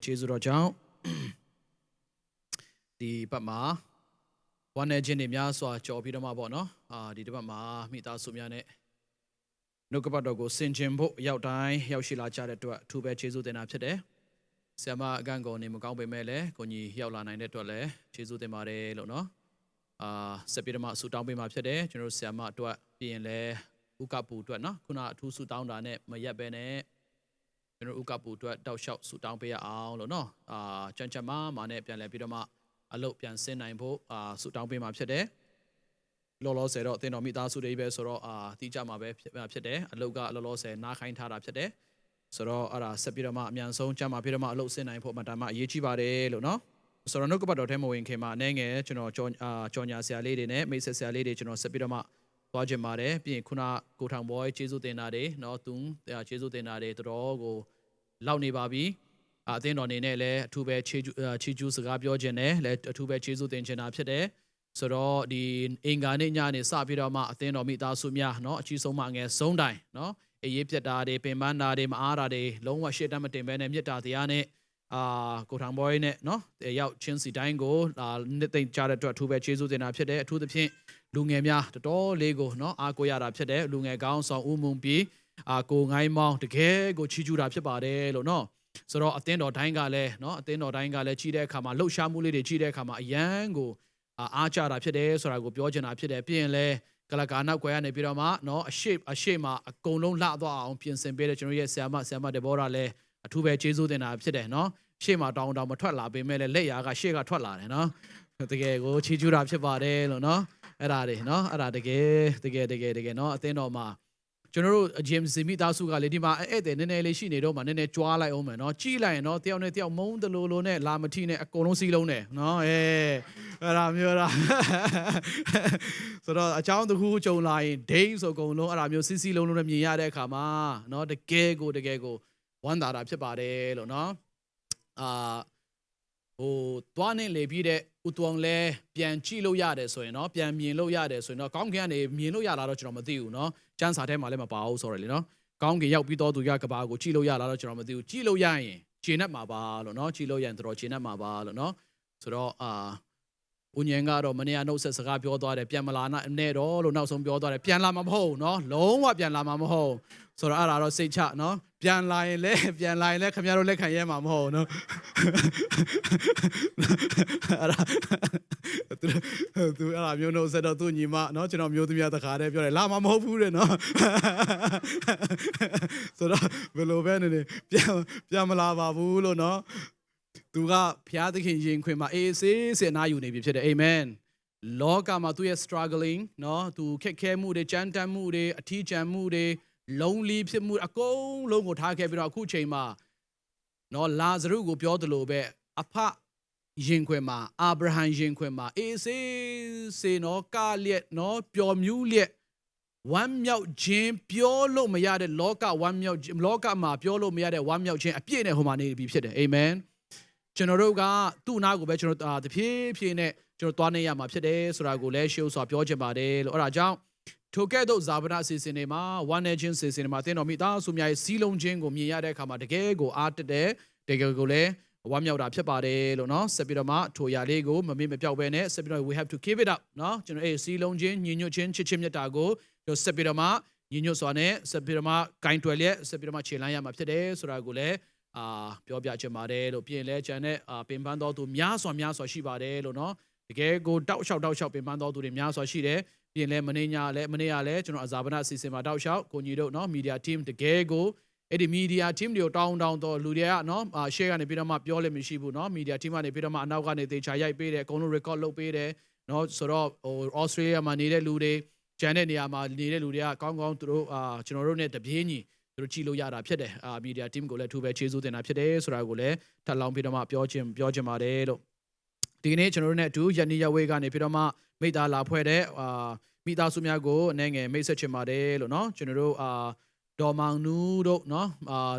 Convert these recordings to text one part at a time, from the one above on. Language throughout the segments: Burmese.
ကျေးဇူးတော်ကြောင့်ဒီပတ်မှာဝမ်းနေခြင်းတွေများစွာကြော်ပြီးတော့မှပေါ့နော်ဒီတစ်ပတ်မှာမိသားစုများနဲ့နှုတ်ကပတ်တော်ကိုဆင်ခြင်ဖို့ရောက်တိုင်းရောက်ရှိလာကြတဲ့အတွက်အထူးပဲကျေးဇူးတင်တာဖြစ်တယ်ဆရာမအကန့်ကုန်နေမကောင်းပေမဲ့လည်းကိုကြီးရောက်လာနိုင်တဲ့အတွက်လည်းကျေးဇူးတင်ပါတယ်လို့နော်ဆက်ပြီးတော့မှဆူတောင်းပေးမှာဖြစ်တယ်ကျွန်တော်တို့ဆရာမအတွက်ပြီးရင်လည်းဥကပူအတွက်နော်ခုနအထူးဆူတောင်းတာနဲ့မရက်ပဲနဲ့ကျွန်တော်ဥကပူအတွက်တောက်လျှောက်ဆူတောင်းပေးရအောင်လို့နော်ကြံ့ကြံ့မာနဲ့ပြန်လဲပြီးတော့မှအလုပ်ပြန်ဆင်းနိုင်ဖို့ဆူတောင်းပေးမှာဖြစ်တယ်လောလောဆယ်တော့တင်တော်မိသားစုတွေပဲဆိုတော့တီးကြမှာပဲဖြစ်တယ်အလုပ်ကလောလောဆယ်နားခိုင်းထားတာဖြစ်တယ်ဆိုတော့အဲ့ဒါဆက်ပြီးတော့မှအမြန်ဆုံးကြမှာပြီးတော့မှအလုပ်ဆင်းနိုင်ဖို့အမှန်တမ်းအရေးကြီးပါတယ်လို့နော်ဆိုတော့နှုတ်ကပတ်တော်ထဲမှာဝင်ခင်မှာအနေငယ်ကျွန်တော်ကြော်ညာဆရာလေးတွေနဲ့မိတ်ဆက်ဆရာလေးတွေကျွန်တော်ဆက်ပြီးတော့မှသွားကြပါတယ်ပြီးရင်ခုနကိုထောင်ဘောကျေးဇူးတင်တာတွေနော်သူကျေးဇူးတင်တာတွေတော်ကိုလောက်နေပါပြီအသင်းတော်နေနဲ့လည်းအထူးပဲချီကျူးစကားပြောခြင်းနဲ့လည်းအထူးပဲကျေးဇူးတင်ခြင်းတာဖြစ်တယ်ဆိုတော့ဒီအင်္ဂါနေ့ညနေစပြီးတော့မှအသင်းတော်မိသားစုများเนาะအကြီးဆုံးမှငယ်ဆုံးတိုင်းเนาะအေးရေးပြတ်တာတွေပင်ပန်းတာတွေမအားတာတွေလုံးဝရှေ့တမ်းမတင်ဘဲနဲ့မြတ်တာတရားနဲ့ကိုထောင်ဘောနဲ့เนาะရောက်ချင်းစီတိုင်းကိုနှစ်သိမ့်ကြတဲ့အတွက်အထူးပဲကျေးဇူးတင်တာဖြစ်တယ်အထူးသဖြင့်လူငယ်များတော်တော်လေးကိုเนาะအားကိုးရတာဖြစ်တယ်လူငယ်ကောင်းဆောင်ဦးမုံပြီးကိုငိုင်းမောင်းတကယ်ကိုချီးကျူးတာဖြစ်ပါတယ်လို့เนาะဆိုတော့အသင်းတော်တိုင်းကလည်းเนาะအသင်းတော်တိုင်းကလည်းကြီးတဲ့အခါမှာလှုပ်ရှားမှုလေးတွေကြီးတဲ့အခါမှာအယံကိုအားကြတာဖြစ်တယ်ဆိုတာကိုပြောချင်တာဖြစ်တယ်ပြီးရင်လည်းကလကာနောက်ွယ်ကနေပြီးတော့မှเนาะအရှိမှာအကုန်လုံးလှသွားအောင်ပြင်ဆင်ပေးတဲ့ကျွန်တော်ရဲ့ဆရာမဒေဘောရာလည်းအထူးပဲကျေးဇူးတင်တာဖြစ်တယ်เนาะရှေ့မှာတောင်းမထွက်လာပေမဲ့လည်းလက်ရာကရှေ့ကထွက်လာတယ်เนาะတကယ်ကိုချီးကျူးတာဖြစ်ပါတယ်လို့เนาะအဲ့ဒါတွေเนาะအဲ့ဒါတကယ်เนาะအသင်းတော်မှာကျွန်တော်တို့အဂျင်စီမိသားစုကလေဒီမှာဧည့်သည်နည်းနည်းလေးရှိနေတော့မှနည်းနည်းကြွားလိုက်အောင်မယ်เนาะကြည့်လိုက်ရင်เนาะတယောက်နဲ့တယောက်မုန်းတလို့နဲ့လာမထီနဲ့အကုန်လုံးစီးလုံးတယ်เนาะအဲ့ဒါမျိုးလားဆိုတော့အချောင်းတစ်ခုကြုံလာရင်ဒိန်းဆိုအကုန်လုံးအဲ့ဒါမျိုးစီးလုံးနဲ့မြင်ရတဲ့အခါမှာเนาะတကယ်ကိုဝမ်းသာတာဖြစ်ပါတယ်လို့เนาะသွားနေလေပြီးတဲ့ဥတုံလဲပြန်ကြည့်လို့ရတယ်ဆိုရင်เนาะပြန်မြင်လို့ရတယ်ဆိုရင်เนาะကောင်းကင်ကနေမြင်လို့ရတာတော့ကျွန်တော်မသိဘူးเนาะကျမ်းစာထဲမှာလည်းမပါဘူးဆိုရလေเนาะကောင်းကင်ရောက်ပြီးတော့သူရကဘာကိုကြည့်လို့ရတာတော့ကျွန်တော်မသိဘူးကြည့်လို့ရရင်ခြေနဲ့မှာပါလို့เนาะကြည့်လို့ရရင်တော်ခြေနဲ့မှာပါလို့เนาะဆိုတော့ဦးညင်ကတော့မနေ့ကနှုတ်ဆက်စကားပြောသွားတယ်ပြန်မလာနဲ့တော့လို့နောက်ဆုံးပြောသွားတယ်ပြန်လာမှာမဟုတ်เนาะလုံးဝပြန်လာမှာမဟုတ်ဆိုတော့အဲ့ဒါတော့စိတ်ချเนาะပြန်လာရင်လည်းခင်ဗျားတို့လက်ခံရဲမှာမဟုတ်เนาะအဲ့ဒါသူအဲ့ဒါမျိုးနှုတ်ဆက်တော့သူညီမเนาะကျွန်တော်မျိုးသမီးတခါတည်းပြောတယ်လာမှာမဟုတ်ဘူးတဲ့เนาะဆိုတော့ဘယ်လိုပဲနေပြန်မလာပါဘူးလို့เนาะသူကဖျားသခင်ရင်ခွင်မှာအေးဆေးနာယူနေပြီဖြစ်တယ်အာမင်လောကမှာသူရဲ့ struggling เนาะသူခက်ခဲမှုတွေကြမ်းတမ်းမှုတွေအထီးကျန်မှုတွေlonely ဖြစ်မှုအကုန်လုံးကိုထားခဲ့ပြီးတော့အခုချိန်မှာเนาะလာဇရုကိုပြောသလိုပဲအဖရင်ခွင်မှာအာဗြဟံရင်ခွင်မှာအေးဆေးเนาะကားလျက်เนาะပျော်မြူးလျက်ဝမ်းမြောက်ခြင်းပြောလို့မရတဲ့လောကမှာပြောလို့မရတဲ့ဝမ်းမြောက်ခြင်းအပြည့်နဲ့ဟိုမှာနေပြီဖြစ်တယ်အာမင်ကျွန်တော်တို့ကသူ့နာကိုပဲကျွန်တော်တဖြည်းဖြည်းနဲ့ကျွန်တော်သွားနေရမှာဖြစ်တယ်ဆိုတာကိုလည်းရှေ့ဥစွာပြောချင်ပါတယ်လို့အဲ့ဒါကြောင့်ထိုကဲ့သို့ဇာဗနာအစီအစဉ်တွေမှာဝမ်းနေခြင်းအစီအစဉ်တွေမှာသင်တော်မိသားစုများရဲ့စီးလုံးခြင်းကိုမြင်ရတဲ့အခါမှာတကယ်ကိုအားတက်တယ်တကယ်ကိုလည်းဝမ်းမြောက်တာဖြစ်ပါတယ်လို့နော်ဆက်ပြီးတော့မှထိုရာလေးကိုမမေ့မပြောက်ပဲနဲ့ဆက်ပြီးတော့ we have to keep it up နော်ကျွန်တော်စီးလုံးခြင်းညီညွတ်ခြင်းချစ်ချင်းမြတ်တာကိုကျွန်တော်ဆက်ပြီးတော့မှညီညွတ်စွာနဲ့ဆက်ပြီးတော့မှဂိုင်းတွယ်လျက်ဆက်ပြီးတော့မှခြေလှမ်းရမှာဖြစ်တယ်ဆိုတာကိုလည်းပြောပြချင်ပါတယ်လို့ပြင်လဲကျန်တဲ့ပင်ပန်းတော်သူများစွာရှိပါတယ်လို့နော်တကယ်ကိုတောက်လျှောက်ပင်ပန်းတော်သူတွေများစွာရှိတယ်ပြင်လဲမနေ့ကလည်းကျွန်တော်အဇာဗနာအစီအစဉ်မှာတောက်လျှောက်ကိုညီတို့နော် media team တကယ်ကိုအဲ့ဒီ media team တွေကိုတောင်းတော့လူတွေကနော် share ကနေပြီးတော့မှပြောလည်းမရှိဘူးနော် media team ကနေပြီးတော့မှအနောက်ကနေသေချာရိုက်ပေးတယ်အကုန်လုံး record လုပ်ပေးတယ်နော်ဆိုတော့Australia မှာနေတဲ့လူတွေကျန်တဲ့နေရာမှာနေတဲ့လူတွေကကောင်းသူတို့ကျွန်တော်တို့နဲ့တပြေးညီသူတို့ကြည့်လို့ရတာဖြစ်တယ်media team ကိုလည်းအထူးပဲကျေးဇူးတင်တာဖြစ်တယ်ဆိုတာကိုလည်းထပ်လောင်းပြီးတော့မှပြောချင်ပါတယ်လို့ဒီကနေ့ကျွန်တော်တို့နဲ့အတူယနေ့ရက်ဝေးကနေပြီးတော့မှမိသားလာဖွဲ့တဲ့မိသားစုများကိုအနေငယ်မိတ်ဆက်ချင်ပါတယ်လို့နော်ကျွန်တော်တို့ဒေါ်မောင်နူးတို့နော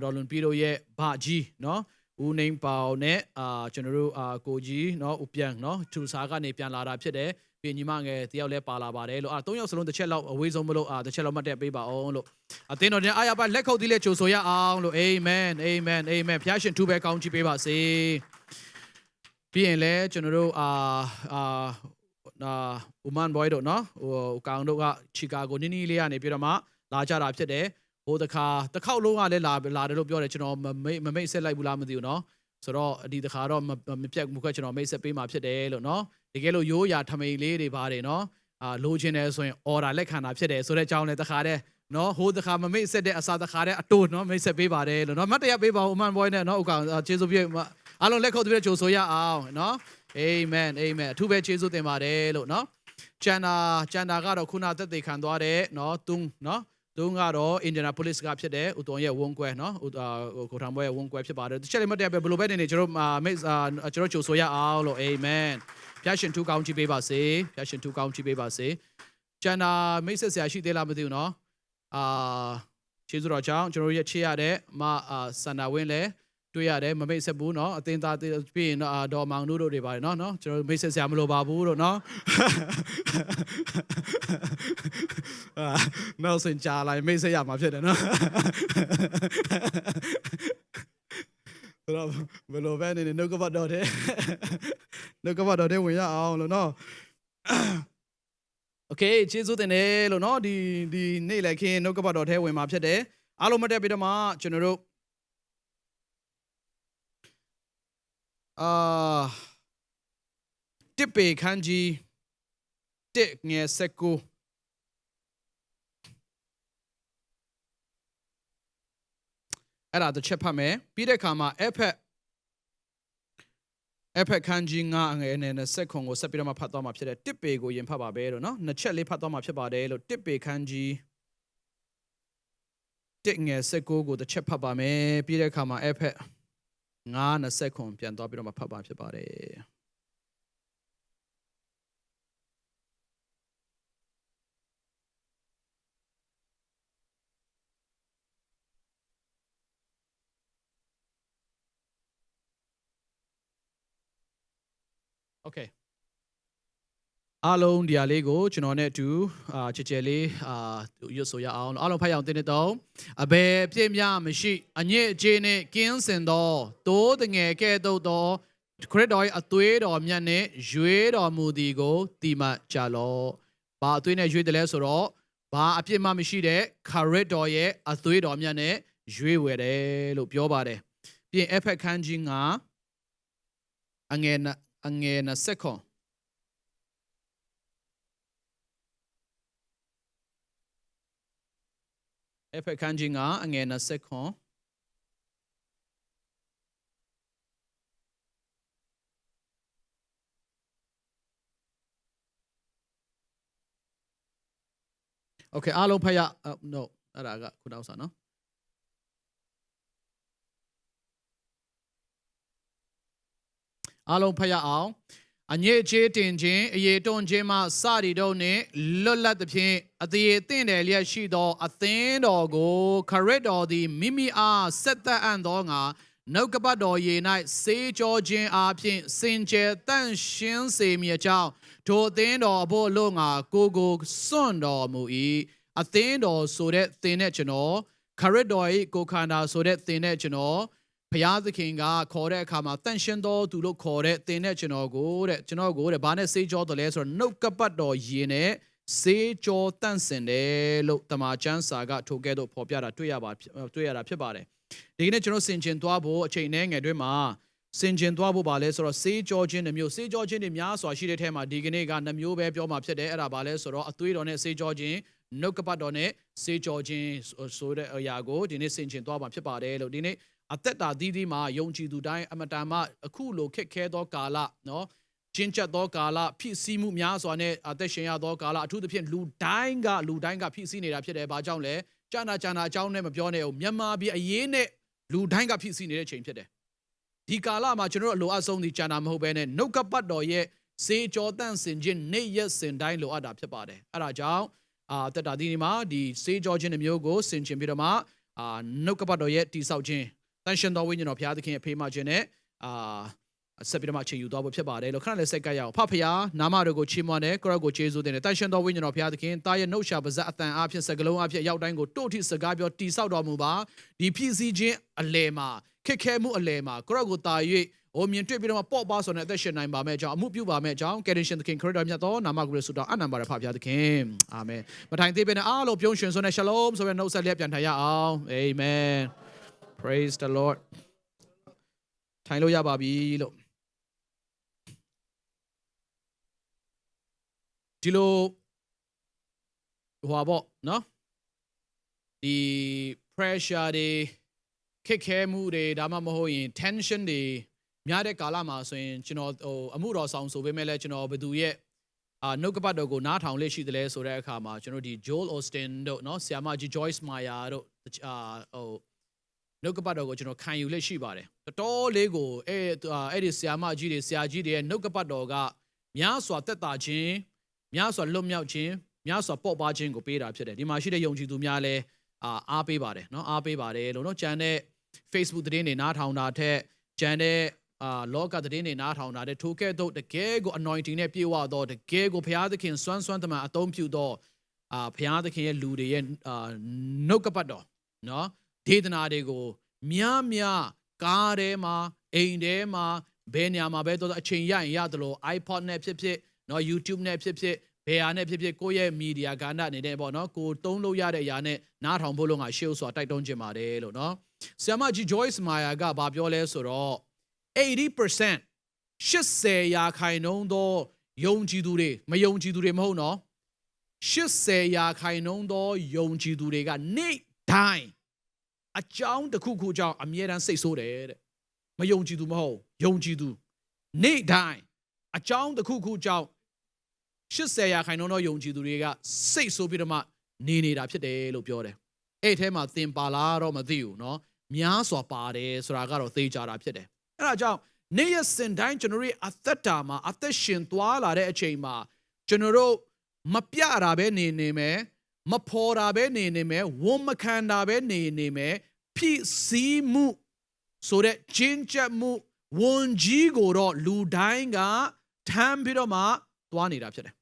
်ဒေါ်လွန်ပီတို့ရဲ့ဗကြီးနော်ဦးနေပေါနဲ့ကျွန်တော်တို့ကိုကြီးနော်ဦးပြန်နော်သူစားကနေပြန်လာတာဖြစ်တယ် ပြီးညီမငယ်တယောက်လည်းပါလာပါတယ်လို့၃ယောက်စလုံးတစ်ချက်လောက်အဝေးဆုံးမလို့တစ်ချက်လောက်မှတ်တက်ပေးပါအောင်လို့အသင်းတော်နဲ့အားရပါလက်ခုပ်သီးလေးကြိုဆိုရအောင်လို့အာမင်အာမင်အာမင်ဖျားရှင်သူပဲကောင်းချီးပေးပါစေပြီးရင်လည်းကျွန်တော်တို့ဥမန်ဘွိုင်တို့နော်ဟိုကောင်တို့ကချီကာဂိုနီလေးကနေပြီးတော့မှလာကြတာဖြစ်တယ်ဟိုတစ်ခေါက်လုံးကလည်းလာတယ်လို့ပြောတယ်ကျွန်တော်မမိတ်ဆက်လိုက်ဘူးလားမသိဘူးနော်ဆိုတော့ဒီတစ်ခါတော့မပြတ်ဘူးခွက်ကျွန်တော်မိတ်ဆက်ပေးမှာဖြစ်တယ်လို့နော်တကယ်လို့ရိုးရာထမိန်လေးတွေပါတယ်နော်လိုချင်တယ်ဆိုရင် order လက်ခံတာဖြစ်တယ်ဆိုတဲ့အကြောင်းလည်းတစ်ခါတည်းနော်ဟိုတစ်ခါမမိတ်ဆက်တဲ့အစားတစ်ခါတည်းအတိုးနော်မိတ်ဆက်ပေးပါတယ်လို့နော်မတ်တရားပေးပါဦးအမှန်ပွဲနဲ့နော်ဥကောင်ကျေးဇူးပြုအားလုံးလက်ခုပ်သွေးကြိုဆိုရအောင်နော်အာမင်အာမင်အထူးပဲကျေးဇူးတင်ပါတယ်လို့နော်ကျန်တာကတော့ခုနသက်သေခံသွားတဲ့နော်တုံးနော်တုံးကတော့ Indianapolis ကဖြစ်တဲ့ဦးတော်ရဲ့ဝန်းကွဲနော်ကိုထောင်ပွဲရဲ့ဝန်းကွဲဖြစ်ပါတယ်တစ်ချက်လေးမတည့်ပဲဘယ်လိုပဲနေကျွန်တော်ကျွန်တော်ကြိုဆိုရအောင်လို့အာမင်ဖျားရှင်ထူကောင်းချီးပေးပါစေဖျားရှင်ထူကောင်းချီးပေးပါစေကျန်တာမိတ်ဆက်ဆရာရှိသေးလားမသိဘူးနော်ကျေးဇူးတော်ကြောင့်ကျွန်တော်ရဲ့ချေရတဲ့စန္ဒဝင်းလည်းတွေ့ရတယ်မမိတ်ဆက်ဘူးเนาะအသင်းသားပြီးရင်ဒေါ်မောင်တို့တွေပါတယ်เนาะကျွန်တော်မိတ်ဆက်ဆရာမလိုပါဘူးလို့เนาะနောက်စင်ကြာလိုက်မိတ်ဆက်ရမှာဖြစ်တယ်เนาะတော့ဘယ်လိုပဲနေနှုတ်ကပတ်တော်တဲ့ဝင်ရအောင်လို့เนาะโอเคကျေးဇူးတင်တယ်လို့เนาะဒီနေ့လည်းခင်နှုတ်ကပတ်တော်ထဲဝင်มาဖြစ်တယ်အားလုံးမတက်ပြီးတော့မှကျွန်တော်တို့တစ်ပေခန်းကြီးတစ်ငယ်ဆက်ကိုအဲ့ဒါတစ်ချက်ဖတ်မယ်ပြီးတဲ့အခါမှာအဖက်ခန်းကြီးငါငယ်နဲ့ဆက်ခွန်ကိုဆက်ပြီးတော့မှဖတ်သွားမှာဖြစ်တယ်တစ်ပေကိုရင်ဖတ်ပါပဲလို့နော်နှစ်ချက်လေးဖတ်သွားမှာဖြစ်ပါတယ်လို့တစ်ပေခန်းကြီးတစ်ငယ်ဆက်ကိုတစ်ချက်ဖတ်ပါမယ်ပြီးတဲ့အခါမှာအဖက်9ခွန်ပြန်သွားပြီးတော့မှဖတ်ပါဖြစ်ပါတယ်โอเคအားလုံးဒီဟာလေးကိုကျွန်တော်နဲ့အတူချေလေးရွတ်ဆိုရအောင်အားလုံးဖတ်ရအောင်တင်းတော့အဘယ်ပြည့်မြမရှိအညစ်အကြေးနဲ့ကင်းစင်သောတိုးတငယ်ကဲ့သို့သောခရစ်တော်၏အသွေးတော်မြတ်နဲ့ရွေးတော်မူသည်ကိုတည်မှတ်ကြလော့ဘာအသွေးနဲ့ရွေးတယ်လဲဆိုတော့ဘာအပြစ်မှမရှိတဲ့ခရစ်တော်ရဲ့အသွေးတော်မြတ်နဲ့ရွေးဝယ်တယ်လို့ပြောပါတယ်ပြီးရင်အဖက်ခန်းကြီးကအငယ်20ခွန်အဖက်ခန်းကြီးကအငယ်20ခွန်โอเคအားလုံးဖတ်ရ no အဲ့ဒါကခုနောက်စားနော်အားလုံးဖတ်ရအောင်အညစ်အကြေးတင်ခြင်းအယေတွန်းခြင်းမှစရီတို့နှင့်လွတ်လပ်သဖြင့်အသေးအသင့်တယ်လျက်ရှိသောအသင်းတော်ကိုခရစ်တော်သည်မိမိအားဆက်သက်အံ့သောငါနှုတ်ကပတ်တော်ရေ၌စေးကြောခြင်းအားဖြင့်စင်ကြယ်တန့်ရှင်းစေမည်အကြောင်းထိုအသင်းတော်အဖို့လို့ငါကိုစွန့်တော်မူ၏အသင်းတော်ဆိုတဲ့သင်နဲ့ကျွန်တော်ခရစ်တော်၏ကိုခန္ဓာဆိုတဲ့သင်နဲ့ကျွန်တော်ဘုရားသခင်ကခေါ်တဲ့အခါမှာတန့်ရှင်းတော်သူလို့ခေါ်တဲ့သင်နဲ့ကျွန်တော်ကိုတဲ့ဘာနဲ့စေးကြောတော်လဲဆိုတော့နှုတ်ကပတ်တော်ရေနဲ့စေးကြောတန့်စင်တယ်လို့တမန်ကျမ်းစာကထိုကဲ့သို့ဖော်ပြတာတွေ့ရတာဖြစ်ပါတယ်ဒီကနေ့ကျွန်တော်ဆင်ခြင်သွားဖို့အချိန်နဲ့ငယ်တွင်မှာဆင်ခြင်သွားဖို့ပါလဲဆိုတော့စေးကြောခြင်းနှမျိုးစေးကြောခြင်းတွေများစွာရှိတဲ့ထဲမှာဒီကနေ့ကနှမျိုးပဲပြောမှာဖြစ်တယ်အဲ့ဒါပါလဲဆိုတော့အသွေးတော်နဲ့စေးကြောခြင်းနှုတ်ကပတ်တော်နဲ့စေးကြောခြင်းဆိုတဲ့အရာကိုဒီနေ့ဆင်ခြင်သွားမှာဖြစ်ပါတယ်လို့ဒီနေ့အသက်တာသီးသီးမှာယုံကြည်သူတိုင်းအမတန်မှအခုလိုခက်ခဲသောကာလနော်ကျဉ်းကျပ်သောကာလဖြစ်စည်းမှုများစွာနဲ့အသက်ရှင်ရသောကာလအထူးသဖြင့်လူတိုင်းကဖြစ်စည်းနေတာဖြစ်တယ်။ဘာကြောင့်လဲ။ကြာနာအကြောင်းနဲ့မပြောနဲ့။မြန်မာပြည်အရေးနဲ့လူတိုင်းကဖြစ်စည်းနေတဲ့ချိန်ဖြစ်တယ်။ဒီကာလမှာကျွန်တော်တို့အလိုအပ်ဆုံးဒီကြာနာမဟုတ်ဘဲနဲ့နှုတ်ကပတ်တော်ရဲ့စေကြောတန့်စင်ခြင်းနေ့ရက်စဉ်တိုင်းလိုအပ်တာဖြစ်ပါတယ်။အဲဒါကြောင့်အသက်တာသီးသီးမှာဒီစေကြောခြင်းမျိုးကိုဆင်ခြင်ပြီးတော့မှနှုတ်ကပတ်တော်ရဲ့တိဆောက်ခြင်းတန်ရှင်တော်ဝိညာဉ်တော်ဘုရားသခင်ရဲ့ဖေးမခြင်းနဲ့ ဆက်ပြီးတော့မှအချိန်ယူသွားဖို့ဖြစ်ပါတယ်လို့ခဏလေးစက္ကပ်ရအောင်ဖဖျားနာမတော်ကိုချီးမွမ်းတယ်ကိုရော့ကိုကျေးဇူးတင်တယ်တန်ရှင်တော်ဝိညာဉ်တော်ဘုရားသခင်တာရဲ့နှုတ်ရှာပါဇက်အတန်အားဖြင့်စကလုံးအားဖြင့်ရောက်တိုင်းကိုတို့ထိစကားပြောတိဆောက်တော်မူပါဒီဖြည့်စည်းခြင်းအလယ်မှာခက်ခဲမှုအလယ်မှာကိုရော့ကိုတာ၍မြင်တွေ့ပြီးတော့မှပေါ့ပါဆိုတဲ့အသက်ရှင်နိုင်ပါမဲ့အကြောင်းအမှုပြုပါမဲ့အကြောင်းကယ်တင်ရှင်သခင်ခရစ်တော်မြတ်သောနာမကိုဆုတောင်းအနံပါရဖဖျားသခင်အာမင်မထိုင်သေးပဲနဲ့အားလုံးပြုံးရွှင်စွာနဲ့ shalom ဆိုတဲ့နှုတ်ဆက်လက်ပြန်ထိုင်ရအောင် amen praise the lord ထိုင်လို့ရပါပြီလို့ဒီလိုဟွာပေါ့နော်ဒီ pressure တွေခက်ခဲမှုတွေဒါမှမဟုတ်ရင် tension တွေများတဲ့ကာလမှာဆိုရင်ကျွန်တော်အမှုတော်ဆောင်ဆိုပေမဲ့လည်းကျွန်တော်ဘသူရဲ့နှုတ်ကပတ်တော်ကိုနားထောင်လေးရှိတယ်လဲဆိုတဲ့အခါမှာကျွန်တော်ဒီ Joel Osteen တို့နော်ဆရာမကြီး Joyce Meyer တို့နှုတ်ကပတ်တော်ကိုကျွန်တော်ခံယူလေးရှိပါတယ်တော်လေးကိုအဲ့ဒီဆရာမကြီးတွေဆရာကြီးတွေရဲ့နှုတ်ကပတ်တော်ကများစွာသက်သာခြင်းများစွာလွတ်မြောက်ခြင်းများစွာပေါ့ပါခြင်းကိုပေးတာဖြစ်တယ်ဒီမှာရှိတဲ့ယုံကြည်သူများလည်းအားပေးပါတယ်နော်အားပေးပါတယ်လို့နော်ကျန်တဲ့ Facebook သတင်းတွေနားထောင်တာထက်ကျန်တဲ့လောကသတင်းတွေနားထောင်တာတဲ့ထိုကဲ့သို့တကယ်ကို anointing နဲ့ပြေဝတော့တကယ်ကိုဘုရားသခင်စွမ်းတမန်အသုံးပြုတော့ဘုရားသခင်ရဲ့လူတွေရဲ့နှုတ်ကပတ်တော်နော်ဒေသနာတွေကိုများကားထဲမှာအိမ်ထဲမှာဘယ်နေရာမှာပဲတော့အချိန်ရရင်ရတယ်လို့ iPod နဲ့ဖြစ်နော် YouTube နဲ့ဖြစ်ဘယ်ဟာနဲ့ဖြစ်ကိုယ့်ရဲ့ media ကဏ္ဍအနေနဲ့ပေါ့နော်ကိုသုံးလို့ရတဲ့အရာနဲ့နားထောင်ဖို့လို့ငါရှေ့ဥစွာတိုက်တွန်းခြင်းပါတယ်လို့နော်ဆရာမကြီး Joyce Meyer ကဘာပြောလဲဆိုတော့80% 80%သောယုံကြည်သူတွေမယုံကြည်သူတွေမဟုတ်နော်80%သောယုံကြည်သူတွေကနေ့တိုင်းအကြောင်းတစ်ခုခုကြောင့်အမြဲတမ်းစိတ်ဆိုးတယ်တဲ့မယုံကြည်သူမဟုတ်ယုံကြည်သူနေ့တိုင်းအကြောင်းတစ်ခုခုကြောင့်80%သောယုံကြည်သူတွေကစိတ်ဆိုးပြီးတော့မှနေနေတာဖြစ်တယ်လို့ပြောတယ်အဲ့ထဲမှာသင်ပါလားတော့မသိဘူးเนาะများစွာပါတယ်ဆိုတာကတော့သိကြတာဖြစ်တယ်အဲ့ဒါကြောင့်နေ့ရက်စဉ်တိုင်းကျွန်တော်တို့အသက်တာမှာအသက်ရှင်သွားလာတဲ့အချိန်မှာကျွန်တော်တို့မပြတာပဲနေမယ်မဖော်တာပဲနေမယ်ဝန်မခံတာပဲနေမယ်ဖြစ်စီမှုဆိုတဲ့ကျင့်ချက်မှုဝန်ကြီးကိုတော့လူတိုင်းကထမ်းပြီးတော့မှသွားနေတာဖြစ်တယ်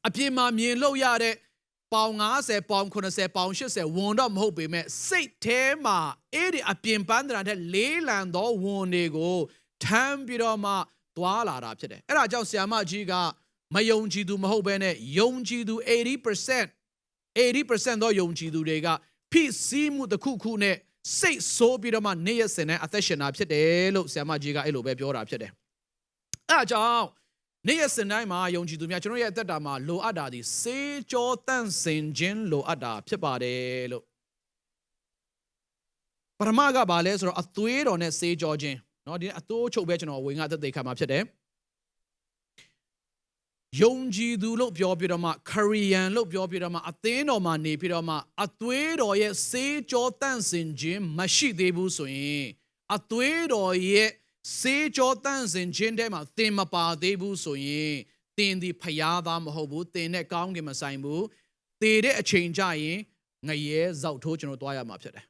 အပြင်မှာမြင်လို့ရတဲ့ပေါင်90ပေါင်90ပေါင်80ဝန်တော့မဟုတ်ပေမဲ့စိတ်ထဲမှာအဲ့ဒီအပြင်ပန်းတရာတဲ့လေးလံသောဝန်တွေကိုထမ်းပြီးတော့မှသွားလာတာဖြစ်တယ်အဲ့ဒါကြောင့်ဆရာမကြီးကမယုံကြည်သူမဟုတ်ဘဲနဲ့ယုံကြည်သူ80% သောယုံကြည်သူတွေကဖြစ်စီမှုတစ်ခုနဲ့စိတ်ဆိုးပြီးတော့မှနေ့ရက်စဉ်နဲ့အသက်ရှင်တာဖြစ်တယ်လို့ဆရာမကြီးကအဲ့လိုပဲပြောတာဖြစ်တယ်အဲ့ဒါကြောင့်နေ့ရက်စဉ်တိုင်းမှာယုံကြည်သူများကျွန်တော်ရဲ့အသက်တာမှာလိုအပ်တာဒီစေကြောတန့်စင်ခြင်းလိုအပ်တာဖြစ်ပါတယ်လို့ပထမကဘာလဲဆိုတော့အသွေးတော်နဲ့စေကြောခြင်းเนาะဒီအတိုးချုပ်ပဲကျွန်တော်ဝင်ငါသက်သေခံမှာဖြစ်တယ်ယုံကြည်သူလို့ပြောပြီးတော့မှခရီးယန်လို့ပြောပြီးတော့မှအသင်းတော်မှာနေပြီးတော့မှအသွေးတော်ရဲ့စေကြောတန့်စင်ခြင်းမရှိသေးဘူးဆိုရင်အသွေးတော်ရဲ့စေကြောတန့်စင်ခြင်းထဲမှာသင်မပါသေးဘူးဆိုရင်သင်ဒီဖျားသားမဟုတ်ဘူးသင်နဲ့ကောင်းကင်မဆိုင်ဘူးသေတဲ့အချိန်ကြရင်ငရဲဇောက်ထိုးကျွန်တော်သွားရမှာဖြစ်တယ်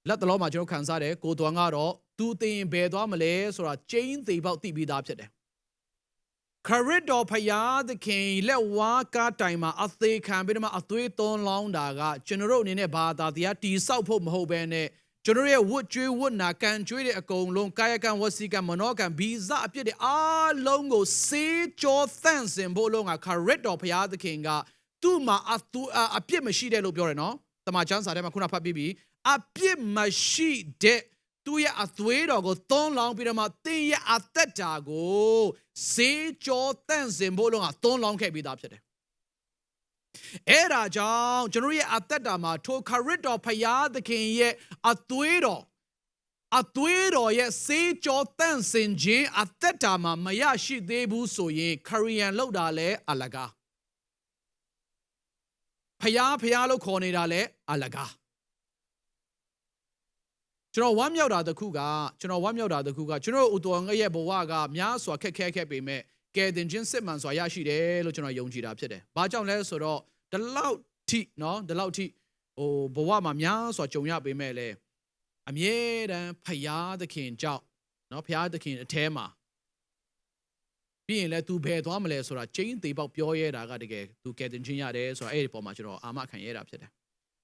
လက်တလုံးမှာကျွန်တော်ခံစားတယ်ကိုတော်ကတော့သူသင်ဘယ်သွားမလဲဆိုတာကျင်းသေးပေါက်သိပြီးသားဖြစ်တယ်ခရစ်တော်ဖျားသခင်လက်ဝါးကားတိုင်မှာအသေးခံပြီးတော့မှအသွေးသွန်းလောင်းတာကကျွန်တော်တို့အနေနဲ့ဘာသာတရားတီဆောက်ဖို့မဟုတ်ဘဲနဲ့ကျွန်တော်ရဲ့ဝတ်ကြွေးဝတ်နာကံကြွေးတဲ့အကုန်လုံးကာယကံဝစီကံမနောကံဗီဇအပြစ်တွေအားလုံးကိုစေကြောသန့်စင်ဖို့လုံးကခရစ်တော်ဖျားသခင်ကသူ့မှာအပြစ်မရှိတဲ့လို့ပြောတယ်နော်တမန်ကျမ်းစာထဲမှာခုနဖတ်ပြီးပြီအပြစ်မရှိတဲ့သူရဲ့အသွေးတော်ကိုသွန်းလောင်းပြီးတော့မှသင်ရဲ့အသက်တာကိုစေကြောသန့်စင်ဖို့လုံးကသွန်းလောင်းခဲ့ပြီးသားဖြစ်တယ်အဲ့ဒါကြောင့်ကျွန်တော်ရဲ့အသက်တာမှာထိုခရစ်တော်ဖျားသခင်ရဲ့အသွေးတော်ရဲ့စေကြောသန့်စင်ခြင်းအသက်တာမှာမရရှိသေးဘူးဆိုရင်ခရီးယန်လောက်တာလဲအလကားဖျားလို့ခေါ်နေတာလဲအလကားကျွန်တော်ဝမ်းမြောက်တာတခုကကျွန်တော်ဥတော်ငရဲ့ဘဝကများစွာခက်ခဲခဲ့ပေမဲ့ကယ်တင်ခြင်းစစ်မှန်စွာရရှိတယ်လို့ကျွန်တော်ယုံကြည်တာဖြစ်တယ်။ဘာကြောင့်လဲဆိုတော့ဒီလောက်ထိဘဝမှာများစွာကြုံရပေမဲ့လည်းအမြဲတမ်းဖျားသခင်ကြောင့် နော်ဖျားသခင်အထဲမှာပြီးရင်လည်း तू ဘယ်သွားမလဲဆိုတာကျင်းသေးပေါက်ပြောရဲတာကတကယ် तू ကဲတင်ချင်းရတယ်ဆိုတာအဲ့ဒီပုံမှာကျွန်တော်အာမခံရတာဖြစ်တယ်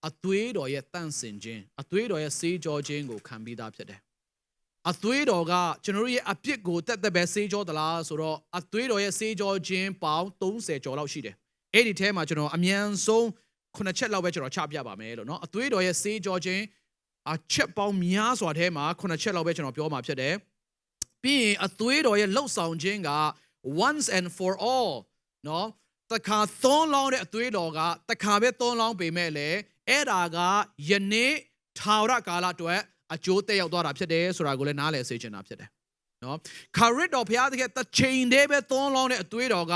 အသွေးတော်ရဲ့တန့်စင်ခြင်းအသွေးတော်ရဲ့စေးကြောခြင်းကိုခံပြီးသားဖြစ်တယ်အသွေးတော်ကကျွန်တော်ရဲ့အပြစ်ကိုတက်တက်ပဲစေးကြောသလားဆိုတော့အသွေးတော်ရဲ့စေးကြောခြင်းပေါင်း30ကျော်လောက်ရှိတယ်အဲ့ဒီထဲမှာကျွန်တော်အမြန်ဆုံး9ချက်လောက်ပဲကျွန်တော်ချပြပါမယ်လို့เนาะအသွေးတော်ရဲ့စေးကြောခြင်းအချက်ပေါင်းများစွာထဲမှာ9ချက်လောက်ပဲကျွန်တော်ပြောမှာဖြစ်တယ်ပြီးရင်အသွေးတော်ရဲ့လှုပ်ဆောင်ခြင်းကonce and for all เนาะတခါသုံးလောင်းတဲ့အသွေးတော်ကတခါပဲသုံးလောင်းပေမဲ့လေအဲ့ဒါကယနေ့ထာဝရကာလအတွက်အကျိုးသက်ရောက်သွားတာဖြစ်တယ်ဆိုတာကိုလည်းနားလည်စေချင်တာဖြစ်တယ်နော်ခရစ်တော်ဘုရားသခင်တစ်ချိန်တည်းပဲသုံးလောင်းတဲ့အသွေးတော်က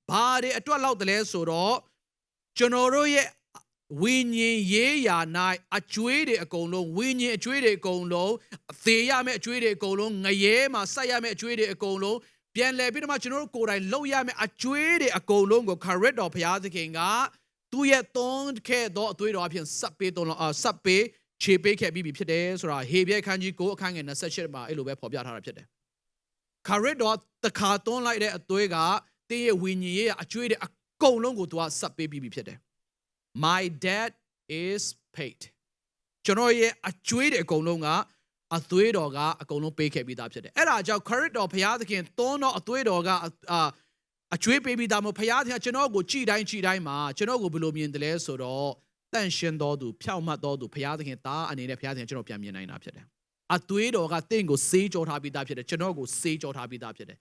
ဘာတွေအတွက်လောက်တလဲဆိုတော့ကျွန်တော်တို့ရဲ့ဝိညာဉ်ရေးရာ၌အကျွေးတွေအကုန်လုံးဝိညာဉ်အကျွေးတွေအကုန်လုံးအသေးရမယ့်အကျွေးတွေအကုန်လုံးငရဲမှာစိုက်ရမယ့်အကျွေးတွေအကုန်လုံးပြန်လဲပြီးတော့မှကျွန်တော်တို့ကိုယ်တိုင်လှုပ်ရမယ့်အကျွေးတွေအကုန်လုံးကိုခရစ်တော်ဘုရားသခင်ကသူ့ရဲ့သွန်းခဲ့သောအသွေးတော်အဖြစ်စပ်ပေးခြေပေးခဲ့ပြီးပြီဖြစ်တယ်ဆိုတာဟေဘရဲခန်းကြီး9အခန်းငယ်28မှာအဲ့လိုပဲဖော်ပြထားတာဖြစ်တယ်ခရစ်တော်တခါသွန်းလိုက်တဲ့အသွေးကတင်းရဲ့ဝိညာဉ်ရဲ့အကျွေးတွေအကုန်လုံးကိုသူကစပ်ပေးပြီးပြီဖြစ်တယ် My debt is paid ကျွန်တော်ရဲ့အကျွေးတွေအကုန်လုံးကအသွေးတော်ကအကုန်လုံးပေးခဲ့ပြီးသားဖြစ်တယ်အဲ့ဒါကြောင့်ခရစ်တော်ဘုရားသခင်သွန်းတော်အသွေးတော်ကအကျွေးပေးပြီးသားမို့ဘုရားသခင်ကျွန်တော်ကိုကြည်တိုင်းမှာကျွန်တော်ကိုဘယ်လိုမြင်တယ်လဲဆိုတော့တန့်ရှင်းတော်သူဖြောင့်မတ်တော်သူဘုရားသခင်သားအနေနဲ့ဘုရားသခင်ကျွန်တော်ပြန်မြင်နိုင်တာဖြစ်တယ်အသွေးတော်ကတင့်ကိုစေးကြောထားပြီးသားဖြစ်တယ်ကျွန်တော်ကိုစေးကြောထားပြီးသားဖြစ်တယ်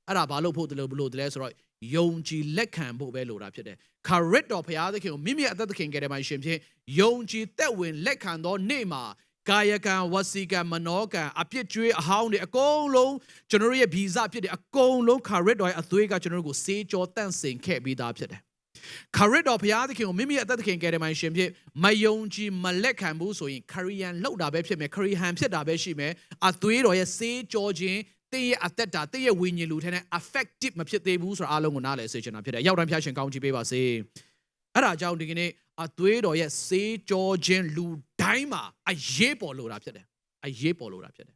အဲ့ဒါဘာလို့ဖို့တယ်လို့ဘလို့တယ်လဲဆိုတော့ယုံကြည်လက်ခံဖို့ပဲလိုတာဖြစ်တယ်ခရစ်တော်ဘုရားသခင်ကိုမိမိအသက်သခင်ကယ်တယ်မှရှင်ဖြင့်ယုံကြည်သက်ဝင်လက်ခံသောနေ့မှာကာယကံဝစီကံမနောကံအပြစ်ကြွေးအဟောင်းတွေအကုန်လုံးကျွန်တော်ရဲ့ဗီဇဖြစ်တယ်အကုန်လုံးခရစ်တော်ရဲ့အသွေးကကျွန်တော်ကိုစေးကြောတန့်စင်ခဲ့ပြီးသားဖြစ်တယ်ခရစ်တော်ဘုရားသခင်ကိုမိမိအသက်သခင်ကယ်တယ်မှရှင်ဖြင့်မယုံကြည်မလက်ခံဘူးဆိုရင်ခရိယန်လောက်တာပဲဖြစ်မယ်ခရိဟန်ဖြစ်တာပဲရှိမယ်အသွေးတော်ရဲ့စေးကြောခြင်းတင်းရဲ့အသက်တာတင်းရဲ့ဝိညာဉ်လူထဲနဲ့ effective မဖြစ်သေးဘူးဆိုတာအားလုံးကိုနားလည်စေချင်တာဖြစ်တယ်ရောက်တိုင်းဖျားရှင်ကောင်းချီးပေးပါစေအဲ့ဒါကြောင့်ဒီကနေ့အသွေးတော်ရဲ့စေးကြောခြင်းလူတိုင်းမှာအရေးပေါ်လိုတာဖြစ်တယ်အရေးပေါ်လိုတာဖြစ်တယ်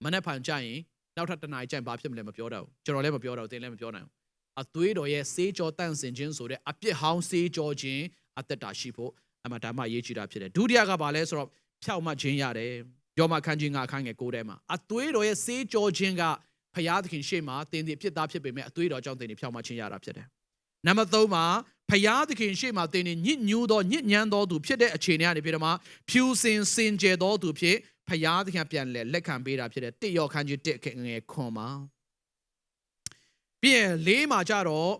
မနေ့ဖန်ကြရင်နောက်ထပ်တနားကြရင်ဘာဖြစ်မလဲမပြောတော့ဘူးကျွန်တော်လည်းမပြောတော့တင်းလည်းမပြောနိုင်ဘူးအသွေးတော်ရဲ့စေးကြောတန့်စင်ခြင်းဆိုတဲ့အပြစ်ဟောင်းစေးကြောခြင်းအသက်တာရှိဖို့အမှန်တမ်းအရေးကြီးတာဖြစ်တယ်ဒုတိယကဘာလဲဆိုတော့ဖြောက်မှတ်ခြင်းရတယ်ယောမခန်းကြီး9အခန်းငယ်9ထဲမှာအသွေးတော်ရဲ့စေးကြောခြင်းကဖျားသခင်ရှေ့မှာတင်းဒီဖြစ်သားဖြစ်ပေမဲ့အသွေးတော်ကြောင့်တင်းဒီဖြောက်မှတ်ခြင်းရတာဖြစ်တယ်နံပါတ်3မှာဖျားသခင်ရှေ့မှာတင်းဒီညစ်ညူးသောညစ်ညမ်းသောသူဖြစ်တဲ့အခြေအနေကနေပြီးတော့မှဖြူစင်စင်ကြယ်သောသူဖြစ်ဖျားသခင်ပြန်လက်ခံပေးတာဖြစ်တဲ့1ယောခန်းကြီး1ငယ်ခွန်မှာပြီးရင်4မှာကြတော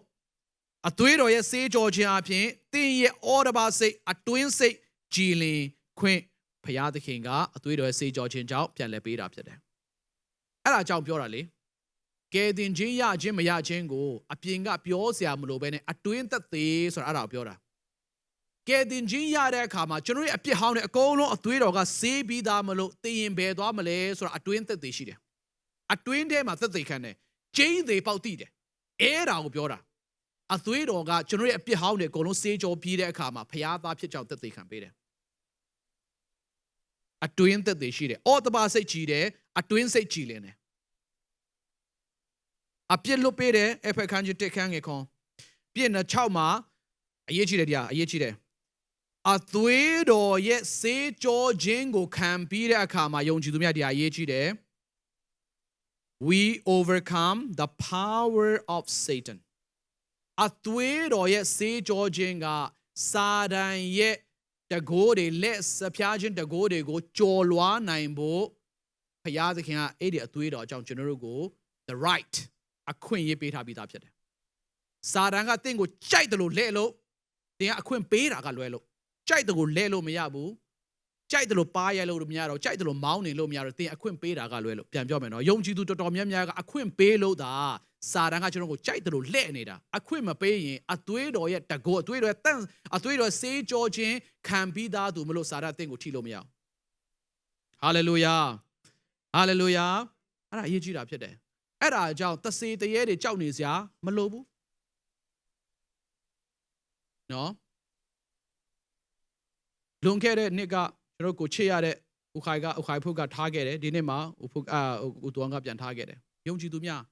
့အသွေးတော်ရဲ့စေးကြောခြင်းအပြင်တင်းရဲ့ဩရပါစိတ်အတွင်းစိတ်ကြည်လင်ခွင့်ဖျားသခင်ကအသွေးတော်ရဲ့စေးကြောခြင်းကြောင့်ပြန်လဲပေးတာဖြစ်တယ်အဲ့ဒါကြောင့်ပြောတာလေကဲတင်ခြင်းရခြင်းမရခြင်းကိုအပြင်ကပြောစရာမလိုဘဲနဲ့အတွင်းသက်သေးဆိုတာအဲ့ဒါကိုပြောတာကဲတင်ခြင်းရတဲ့အခါမှာကျွန်တော်ရဲ့အပြစ်ဟောင်းတဲ့အကုန်လုံးအသွေးတော်ကစေးပြီးသားမလို့သိရင်ဘယ်သွားမလဲဆိုတာအတွင်းသက်သေးရှိတယ်အတွင်းထဲမှာသက်သေခံတယ်ကျင်းသေးပေါက်တိတယ်အဲ့ဒါကိုပြောတာအသွေးတော်ကကျွန်တော်ရဲ့အပြစ်ဟောင်းတွေအကုန်လုံးစေးကြောပြီးတဲ့အခါမှာဖျားသားဖြစ်ကြောင်းသက်သေခံပေးတယ်အတွင်းသက်သေရှိတယ်အော်တပါစိတ်ကြည်တယ်အတွင်းစိတ်ကြည်လင်တယ်အပြစ်လွတ်ပေးတယ်အဖက်ခန်းကြီးတက်ခန်းငယ်ခွန်ပြည့်နှ6မှာအရေးကြီးတယ်တရားအရေးကြီးတယ်အသွေးတော်ရဲ့စေးကြောခြင်းကိုခံပြီးတဲ့အခါမှာယုံကြည်သူများတရားအရေးကြီးတယ် we overcome the power of Satan အသွေးတော်ရဲ့စေးကြောခြင်းကစာတန်ရဲ့တကိုးတွေလက်စဖျားခြင်းတကိုးတွေကိုကြော်လွားနိုင်ဖို့ဘုရားသခင်ကအဲ့ဒီအသွေးတော်အကြောင်းကျွန်တော်တို့ကို the right အခွင့်အရေးပေးထားပြီးသားဖြစ်တယ်စာတန်ကတင့်ကိုကြိုက်တယ်လို့လဲလို့တင်ကအခွင့်ပေးတာကလွဲလို့ကြိုက်တယ်ကိုလဲလို့မရဘူးကြိုက်တယ်လို့ပါရလို့မရတော့ကြိုက်တယ်လို့မောင်းနေလို့မရတော့တင်အခွင့်ပေးတာကလွဲလို့ပြန်ပြောမယ်နော်ယုံကြည်သူတော်တော်များများကအခွင့်ပေးလို့သာစာတန်ကကျွန်တော်ကိုကြိုက်တယ်လို့လဲ့နေတာအခွင့်မပေးရင်အသွေးတော်ရဲ့တကိုးအသွေးတော်ရဲ့တန့်အသွေးတော်စေးကြောခြင်းခံပြီးသားသူမလို့စာတန်တင့်ကိုထိလို့မရအောင်ဟာလေလုယာဟာလေလုယာအဲ့ဒါအရေးကြီးတာဖြစ်တယ်အဲ့ဒါကြောင့်တစေတရေတွေကြောက်နေစရာမလိုဘူးနော်လွန်ခဲ့တဲ့နှစ်ကကျွန်တော်ကိုချစ်ရတဲ့ ဥခိုင်ဖုတ်ကထားခဲ့တယ်ဒီနေ့မှာဥတုံးကပြန်ထားခဲ့တယ်ယုံကြည်သူများ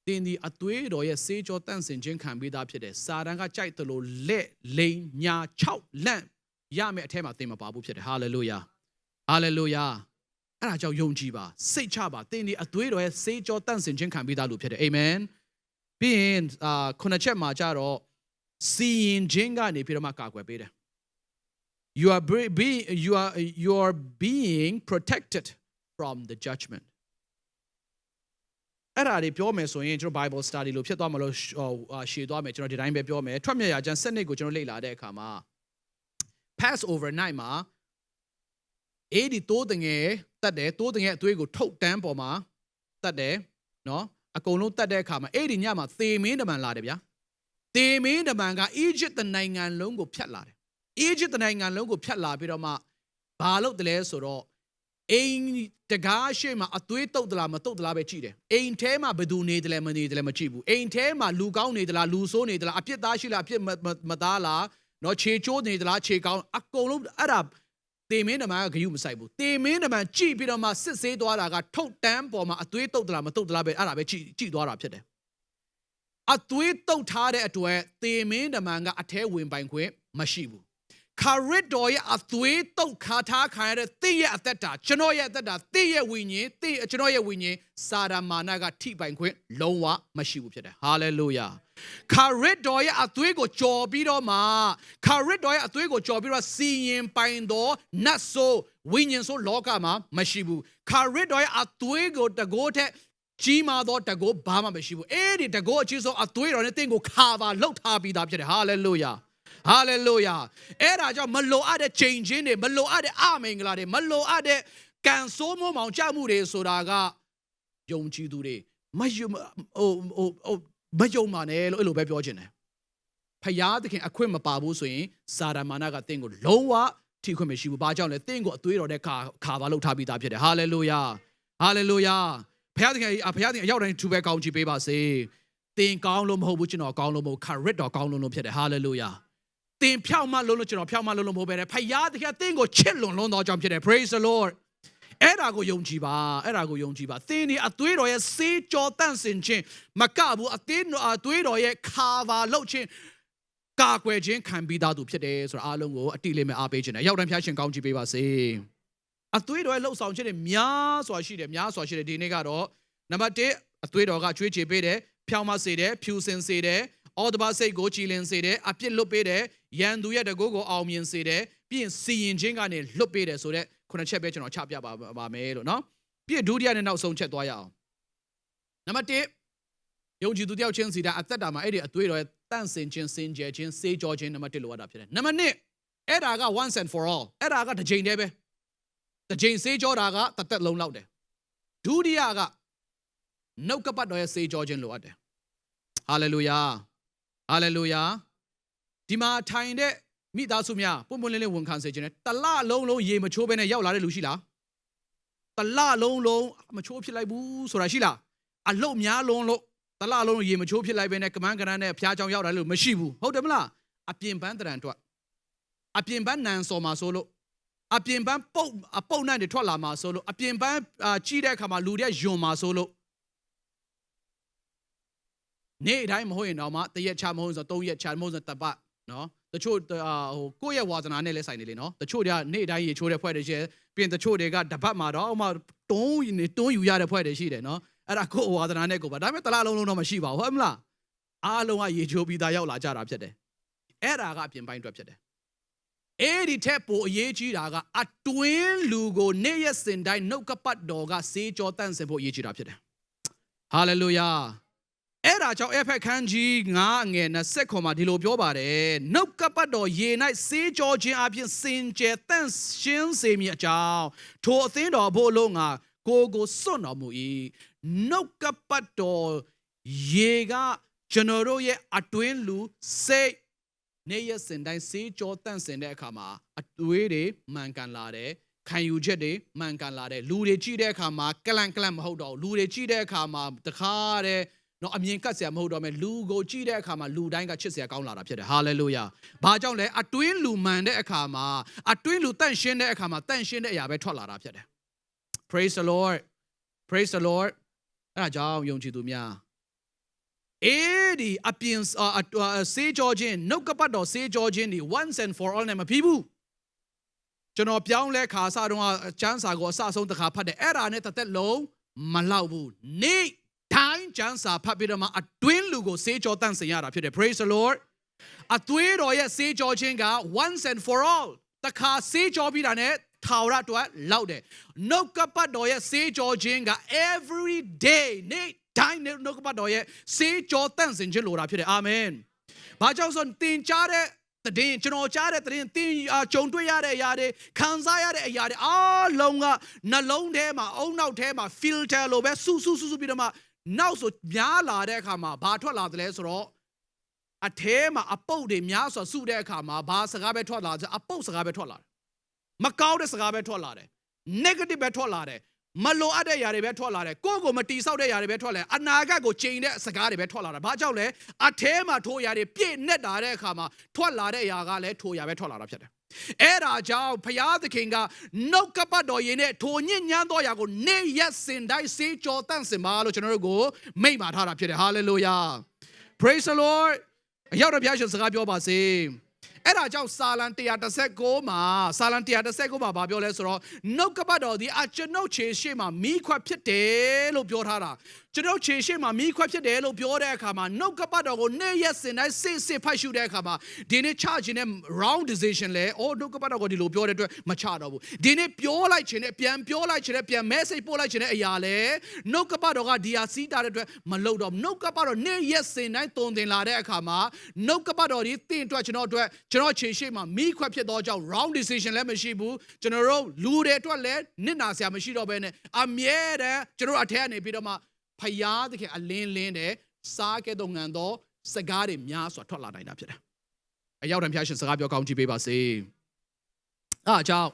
တင်ဒီအသွေးတော်ရဲ့စေးကြောတန့်စင်ခြင်းခံပြီးသားဖြစ်တယ်စာတန်ကကြိုက်တယ်လို့လက်လိန်ညာ6လန့်ရမယ်အထက်မှာသင်မပါဘူးဖြစ်တယ်ဟာလေလုယာဟာလေလုယာအဲ့ဒါကြောင့်ယုံကြည်ပါစိတ်ချပါတင်ဒီအသွေးတော်ရဲ့စေးကြောတန့်စင်ခြင်းခံပြီးသားလို့ဖြစ်တယ်အာမင်ပြီးရင်ခုနှစ်ချက်မှာကြတော့စီရင်ခြင်းကနေပြီးတော့မှကာကွယ်ပေးတယ်you are being protected from the judgment အဲ့ဒါတွေပြောမယ်ဆိုရင်ကျွန်တော် Bible study လို့ဖြစ်သွားမလို့ရှည်သွားမယ်ကျွန်တော်ဒီတိုင်းပဲပြောမယ်ထွက်မြေရာကျမ်းစနစ်ကိုကျွန်တော်လေ့လာတဲ့အခါမှာ Passover night မှာအဲ့ဒီတိုးတငယ်တတ်တယ်တိုးတငယ်အသွေးကိုထုတ်တန်းပေါ်မှာတတ်တယ်နော်အကုန်လုံးတတ်တဲ့အခါမှာအဲ့ဒီညမှာသေမင်းတမန်လာတယ်ဗျာသေမင်းတမန်က Egypt နိုင်ငံလုံးကိုဖျက်လာတယ်Egypt နိုင်ငံလုံးကိုဖျက်လာပြီးတော့မှဘာလုပ်တယ်လဲဆိုတော့အိမ်တကားရှိမှအသွေးတုတ်သလားမတုတ်သလားပဲကြည့်တယ်အိမ်ထဲမှာဘယ်သူနေတယ်လဲမနေတယ်လဲမကြည့်ဘူးအိမ်ထဲမှာလူကောင်းနေသလားလူဆိုးနေသလားအပြစ်သားရှိလားအပြစ်မသားလားနော်ခြေချိုးနေသလားခြေကောင်းအကုန်လုံးအဲ့ဒါတေမင်းတမန်ကဂယုမဆိုင်ဘူးတေမင်းတမန်ကြည့်ပြီးတော့မှစစ်ဆေးသွားတာကထုတ်တန်းပေါ်မှာအသွေးတုတ်သလားမတုတ်သလားပဲအဲ့ဒါပဲကြည့်သွားတာဖြစ်တယ်အသွေးတုတ်ထားတဲ့အတွက်တေမင်းတမန်ကအထဲဝင်ပိုင်ခွင့်မရှိဘူးခရစ်တော်ရဲ့အသွေးတုတ်ခါထားခံရတဲ့သင်ရဲ့အသက်တာကျွန်တော်ရဲ့အသက်တာသင်ရဲ့ဝိညာဉ်ကျွန်တော်ရဲ့ဝိညာဉ်စာရမာနကထိပိုင်ခွင့်လုံးဝမရှိဘူးဖြစ်တယ်ဟာလေလုယာခရစ်တော်ရဲ့အသွေးကိုကြော်ပြီးတော့မှခရစ်တော်ရဲ့အသွေးကိုကြော်ပြီးတော့စီရင်ပိုင်တော်နတ်ဆိုဝိညာဉ်ဆိုလောကမှာမရှိဘူးခရစ်တော်ရဲ့အသွေးကိုတကိုးထက်ကြီးမားသောတကိုးဘာမှမရှိဘူးအဲ့ဒီတကိုးအကြီးဆုံးအသွေးတော်နဲ့သင်ကိုခါပါလှုပ်ထားပြီးသားဖြစ်တယ်ဟာလေလုယာဟာလေလုယာအဲ့ဒါကြောင့်မလိုအပ်တဲ့ချိန်ချင်းတွေမလိုအပ်တဲ့အမင်္ဂလာတွေမလိုအပ်တဲ့ကံဆိုးမိုးမောင်ကြမှုတွေဆိုတာကယုံကြည်သူတွေမယုံပါနဲ့လို့အဲ့လိုပဲပြောချင်တယ်ဖယားသခင်အခွင့်မပါဘူးဆိုရင်စာရမာနကတင့်ကိုလုံးဝထိခွင့်မရှိဘူးဘာကြောင့်လဲတင့်ကိုအသွေးတော်နဲ့ခါပါလို့ထားပြီးသားဖြစ်တယ်ဟာလေလုယာဟာလေလုယာဖယားသခင်အရောက်တိုင်းသူပဲကောင်းချီးပေးပါစေတင်ကောင်းလို့မဟုတ်ဘူးကျွန်တော်ကောင်းလို့မဟုတ်ခရစ်တော်ကောင်းလို့ဖြစ်တယ်ဟာလေလုယာတင်ဖြောက်မလို့ကျွန်တော်ဖြောက်မလို့မဟုတ်ပဲဖယားသခင်တင်းကိုချစ်လွန်သောကြောင့်ဖြစ်တယ် praise the lord အဲ့ဒါကိုယုံကြည်ပါသင်ဒီအသွေးတော်ရဲ့စေးကြောတန့်စင်ခြင်းမကဘူးအသွေးတော်ရဲ့ခါပါလှုပ်ခြင်းကာကွယ်ခြင်းခံပြီးသားသူဖြစ်တယ်ဆိုတာအားလုံးကိုအတိလေးမဲ့အားပေးခြင်းနဲ့ရောက်တိုင်းဖျားရှင်ကောင်းချီးပေးပါစေအသွေးတော်ရဲ့လှုပ်ဆောင်ခြင်းတွေများစွာရှိတယ်ဒီနေ့ကတော့နံပါတ်1အသွေးတော်ကကျွေးချေပေးတယ်ဖြောင်းမစေတယ်ဖြူစင်စေတယ်အော်တဘာစိတ်ကိုကြည်လင်စေတယ်အပြစ်လွတ်ပေးတယ်ရန်သူရဲ့တကိုးကိုအောင်မြင်စေတယ်ပြီးရင်စီရင်ခြင်းကနေလွတ်ပေးတယ်ဆိုတဲ့ခုနှစ်ချက်ပဲကျွန်တော်ချပြပါမယ်လို့နော်ပြီးရင်ဒုတိယနဲ့နောက်ဆုံးချက်သွားရအောင်နံပါတ်1ယုံကြည်သူတယောက်ချင်းစီတိုင်းအသက်တာမှာအဲ့ဒီအသွေးတော်ရဲ့တန့်စင်ခြင်းစင်ကြယ်ခြင်းစေးကြောခြင်းနံပါတ်1လိုအပ်တာဖြစ်တယ်နံပါတ်2အဲ့ဒါက once and for all အဲ့ဒါကတစ်ချိန်တည်းပဲတစ်ချိန်စေးကြောတာကတစ်သက်လုံးလောက်တယ်ဒုတိယကနှုတ်ကပတ်တော်ရဲ့စေးကြောခြင်းလိုအပ်တယ်ဟာလေလုယာဟာလေလုယာဒီမှာထိုင်တဲ့မိသားစုများပွန့်ပွန့်လင်းလင်းဝန်ခံစေခြင်းနဲ့တလလုံးရေမချိုးဘဲနဲ့ရောက်လာတဲ့လူရှိလားတလလုံးမချိုးဖြစ်လိုက်ဘူးဆိုတာရှိလားအလုတ်များလုံးလို့တလလုံးရေမချိုးဖြစ်လိုက်ဘဲနဲ့ကမန်းကရန်နဲ့ဖျားချောင်းရောက်လာလို့မရှိဘူးဟုတ်တယ်မလားအပြင်ပန်းတရံအတွက်အပြင်ပန်းနန်စော်မှာဆိုလို့အပြင်ပန်းပုတ်နန့်တွေထွက်လာမှာဆိုလို့အပြင်ပန်းကြီးတဲ့အခါမှာလူတွေယွန်မှာဆိုလို့နေ့တိုင်းမဟုတ်ရင်တော့မှတရက်ချမဟုတ်ဆို3ရက်ချမဟုတ်ဆိုတပတ်နော်တချို့ကိုယ့်ရဲ့ဝါသနာနဲ့လည်းဆိုင်နေလေနော်တချို့တွေကနေ့တိုင်းရေချိုးတဲ့ဖွဲ့တွေရှိပြင်တချို့တွေကတပတ်မှာတော့မှတွန်းယူရတဲ့ဖွဲ့တွေရှိတယ်နော်အဲ့ဒါကိုယ့်ဝါသနာနဲ့ကိုပါဒါပေမဲ့တလားလုံးတော့မရှိပါဘူးဟုတ်မလားအားလုံးကရေချိုးပြီးသားရောက်လာကြတာဖြစ်တယ်အဲ့ဒါကအပြင်ပိုင်းအတွက်ဖြစ်တယ်အဲ့ဒီထက်ပိုအရေးကြီးတာကအတွင်းလူကိုနေ့ရက်စဉ်တိုင်းနှုတ်ကပတ်တော်ကစေးကြောတန့်စင်ဖို့အရေးကြီးတာဖြစ်တယ်ဟာလေလုယာအဲ့ဒါကြောင့်အဖက်ခန်းကြီး9:20ခေါ်မှာဒီလိုပြောပါတယ်နှုတ်ကပတ်တော်ရေ၌စေးကြောခြင်းအပြင်စင်ကြယ်တန့်ရှင်းစေမည်အကြောင်းထိုအသင်းတော်ဘို့လုံးငါကိုစွန့်တော်မူ၏နှုတ်ကပတ်တော်ရေကကျွန်တော်တို့ရဲ့အတွင်းလူစိတ်နေ့ရက်စဉ်တိုင်းစေးကြောတန့်စင်တဲ့အခါမှာအသွေးတွေမှန်ကန်လာတယ်ခံယူချက်တွေမှန်ကန်လာတယ်လူတွေကြည့်တဲ့အခါမှာကလန့်မဟုတ်တော့လူတွေကြည့်တဲ့အခါမှာတခါတည်း နော်အမြင်ကတ်เสียမဟုတ်တော့မယ်လူကိုကြည့်တဲ့အခါမှာလူတိုင်းကချစ်เสียကောင်းလာတာဖြစ်တယ်ဟာလေလုယာဘာကြောင့်လဲအတွင်းလူမှန်တဲ့အခါမှာအတွင်းလူတန့်ရှင်းတဲ့အခါမှာတန့်ရှင်းတဲ့အရာပဲထွက်လာတာဖြစ်တယ် praise the lord praise the lord အဲ့ဒါကြောင့်ယုံကြည်သူများဒီအပြင်စေးကြောခြင်းနှုတ်ကပတ်တော်စေးကြောခြင်းဒီ once and for all နဲ့မပြီးဘူးကျွန်တော်ပြောင်းလဲခါစားတော့ကျမ်းစာကိုအစဆုံးတစ်ခါဖတ်တယ်အဲ့ဒါနဲ့တစ်သက်လုံးမလောက်ဘူးနေ့တိုင်းကျမ်းစာဖတ်ပြီးတော့မှအတွင်းလူကိုစေးကြောတန့်စင်ရတာဖြစ်တယ် praise the lord အသွေးတော်ရဲ့စေးကြောခြင်းက once and for all တစ်ခါစေးကြောပြီးတာနဲ့ထာဝရအတွက်လောက်တယ်နှုတ်ကပတ်တော်ရဲ့စေးကြောခြင်းက every day နေ့တိုင်းနှုတ်ကပတ်တော်ရဲ့စေးကြောတန့်စင်ခြင်းလိုတာဖြစ်တယ်အာမင်ဘာကြောင့်ဆိုတင်ကြားတဲ့တဲ့ကျွန်တော်ကြားတဲ့တဲ့တင်ကြုံတွေ့ရတဲ့အရာတွေခံစားရတဲ့အရာတွေအားလုံးကနှလုံးထဲမှာအုံနောက်ထဲမှာ filter လိုပဲဆူပြီးတော့မှနောက်ဆိုများလာတဲ့အခါမှာဘာထွက်လာတယ်လဲဆိုတော့အထဲမှာအပုပ်တွေများစွာစုတဲ့အခါမှာဘာစကားပဲထွက်လာတယ်အပုပ်စကားပဲထွက်လာတယ်မကောင်းတဲ့စကားပဲထွက်လာတယ် negative ပဲထွက်လာတယ်မလိုအပ်တဲ့ຢာတွေပဲထွက်လာတယ်ကိုယ့်ကိုမတီဆောက်တဲ့ຢာတွေပဲထွက်လာတယ်အနာဂတ်ကိုချိန်တဲ့စကားတွေပဲထွက်လာတာဘာကြောင့်လဲအထဲမှာထိုးຢာတွေပြည့်နဲ့တာတဲ့အခါမှာထွက်လာတဲ့ຢာကလည်းထိုးຢာပဲထွက်လာတာဖြစ်တယ်အဲ့ဒါကြောင့်ဖျားသခင်ကနှုတ်ကပတ်တော်ရင်းနဲ့ထိုညဉ့်ညမ်းသောຢာကိုနေရက်စင်တိုင်းစေးကြောတန့်စင်ပါလို့ကျွန်တော်တို့ကိုမိန့်ပါထားတာဖြစ်တယ် hallelujah praise the lord အရောက်တော့ဘုရားရှင်စကားပြောပါစေအဲ့ဒါကြောင့်စာလံ119မှာဘာပြောလဲဆိုတော့နှုတ်ကပတ်တော်ဒီကျွန်ုပ်ခြေရှိမှာမိခွက်ဖြစ်တယ်လို့ပြောထားတာကျွန်ုပ်ခြေရှိမှာမိခွက်ဖြစ်တယ်လို့ပြောတဲ့အခါမှာနှုတ်ကပတ်တော်ကိုနေ့ရက်စင်တိုင်းစစ်ဖတ်ရှုတဲ့အခါမှာဒီနေ့ချခြင်းနဲ့ wrong decision လဲနှုတ်ကပတ်တော်ကိုဒီလိုပြောတဲ့အတွက်မချတော့ဘူးဒီနေ့ပြောလိုက်ခြင်းနဲ့ပြန်ပြောလိုက်ခြင်းနဲ့ပြန် message ပို့လိုက်ခြင်းနဲ့အရာလဲနှုတ်ကပတ်တော်ကဒီဟာစီးတာတဲ့အတွက်မလုပ်တော့နှုတ်ကပတ်တော်နေ့ရက်စင်တိုင်းတုံတင်လာတဲ့အခါမှာနှုတ်ကပတ်တော်ဒီတင့်အတွက်ကျွန်တော်ခြေရှိမှာမိခွက်ဖြစ်သောကြောင့် wrong decision လည်းမရှိဘူးကျွန်တော်တို့လူတွေအတွက်လည်းနစ်နာစရာမရှိတော့ဘဲနဲ့အမြဲတမ်းကျွန်တော်အထက်ကနေပြီးတော့မှဖယားသခင်အလင်းတဲ့စားကဲ့သို့ငံသောစကားတွေများစွာထွက်လာနိုင်တာဖြစ်တယ်အရောက်တန်ဖျားရှင်စကားပြောကောင်းကြည့်ပေးပါစေအားကြောင့်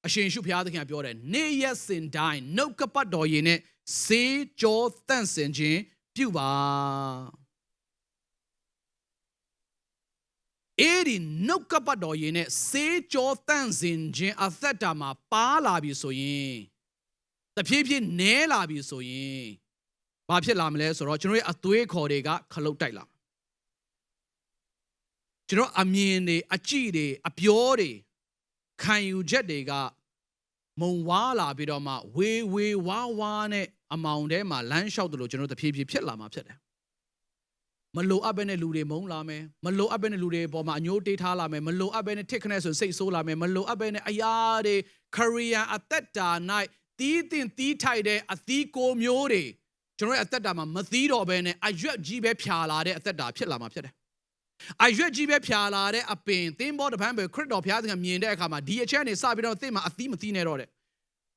အရှင်ရှုဖျားသခင်ပြောတယ်နေရက်စင်တိုင်းနှုတ်ကပတ်တော်ရည်နဲ့စေးကြောတန့်စင်ခြင်းပြုပါဒီနှုတ်ကပတ်တော်ရည်နဲ့စေးကြောတန့်စင်ခြင်းအသက်တာမှာပါလာပြီဆိုရင်တဖြည်းဖြည်းနည်းလာပြီဆိုရင်ဘာဖြစ်လာမလဲဆိုတော့ကျွန်တော်ရဲ့အသွေးခေါ်တွေကခလုတ်တိုက်လာကျွန်တော်အမြင်တွေအကြည့်တွေအပြောတွေခံယူချက်တွေကမုံဝါလာပြီးတော့မှဝေဝါနဲ့အမောင်ထဲမှာလမ်းလျှောက်တယ်လို့ကျွန်တော်တဖြည်းဖြည်းဖြစ်လာမှာဖြစ်တယ်မလိုအပ်ဘဲနဲ့လူတွေမုန်းလာမယ်မလိုအပ်ဘဲနဲ့လူတွေပေါ်မှာအညိုးတေးထားလာမယ်မလိုအပ်ဘဲနဲ့ထစ်ခနဲ့ဆိုစိတ်ဆိုးလာမယ်မလိုအပ်ဘဲနဲ့အရာတွေခရီးယာအသက်တာ၌တီးတင်တီးထိုက်တဲ့အသီးကိုမျိုးတွေကျွန်တော်ရဲ့အသက်တာမှာမသီးတော့ဘဲနဲ့အရွက်ကြီးပဲဖြာလာတဲ့အသက်တာဖြစ်လာမှာဖြစ်တယ်အရွက်ကြီးပဲဖြာလာတဲ့အပင်သင်းဘောတပန်းပဲခရစ်တော်ဘုရားသခင်မြင်တဲ့အခါမှာဒီအချက်နဲ့စပြီးတော့သင်မှာအသီးမသီးနဲ့တော့တဲ့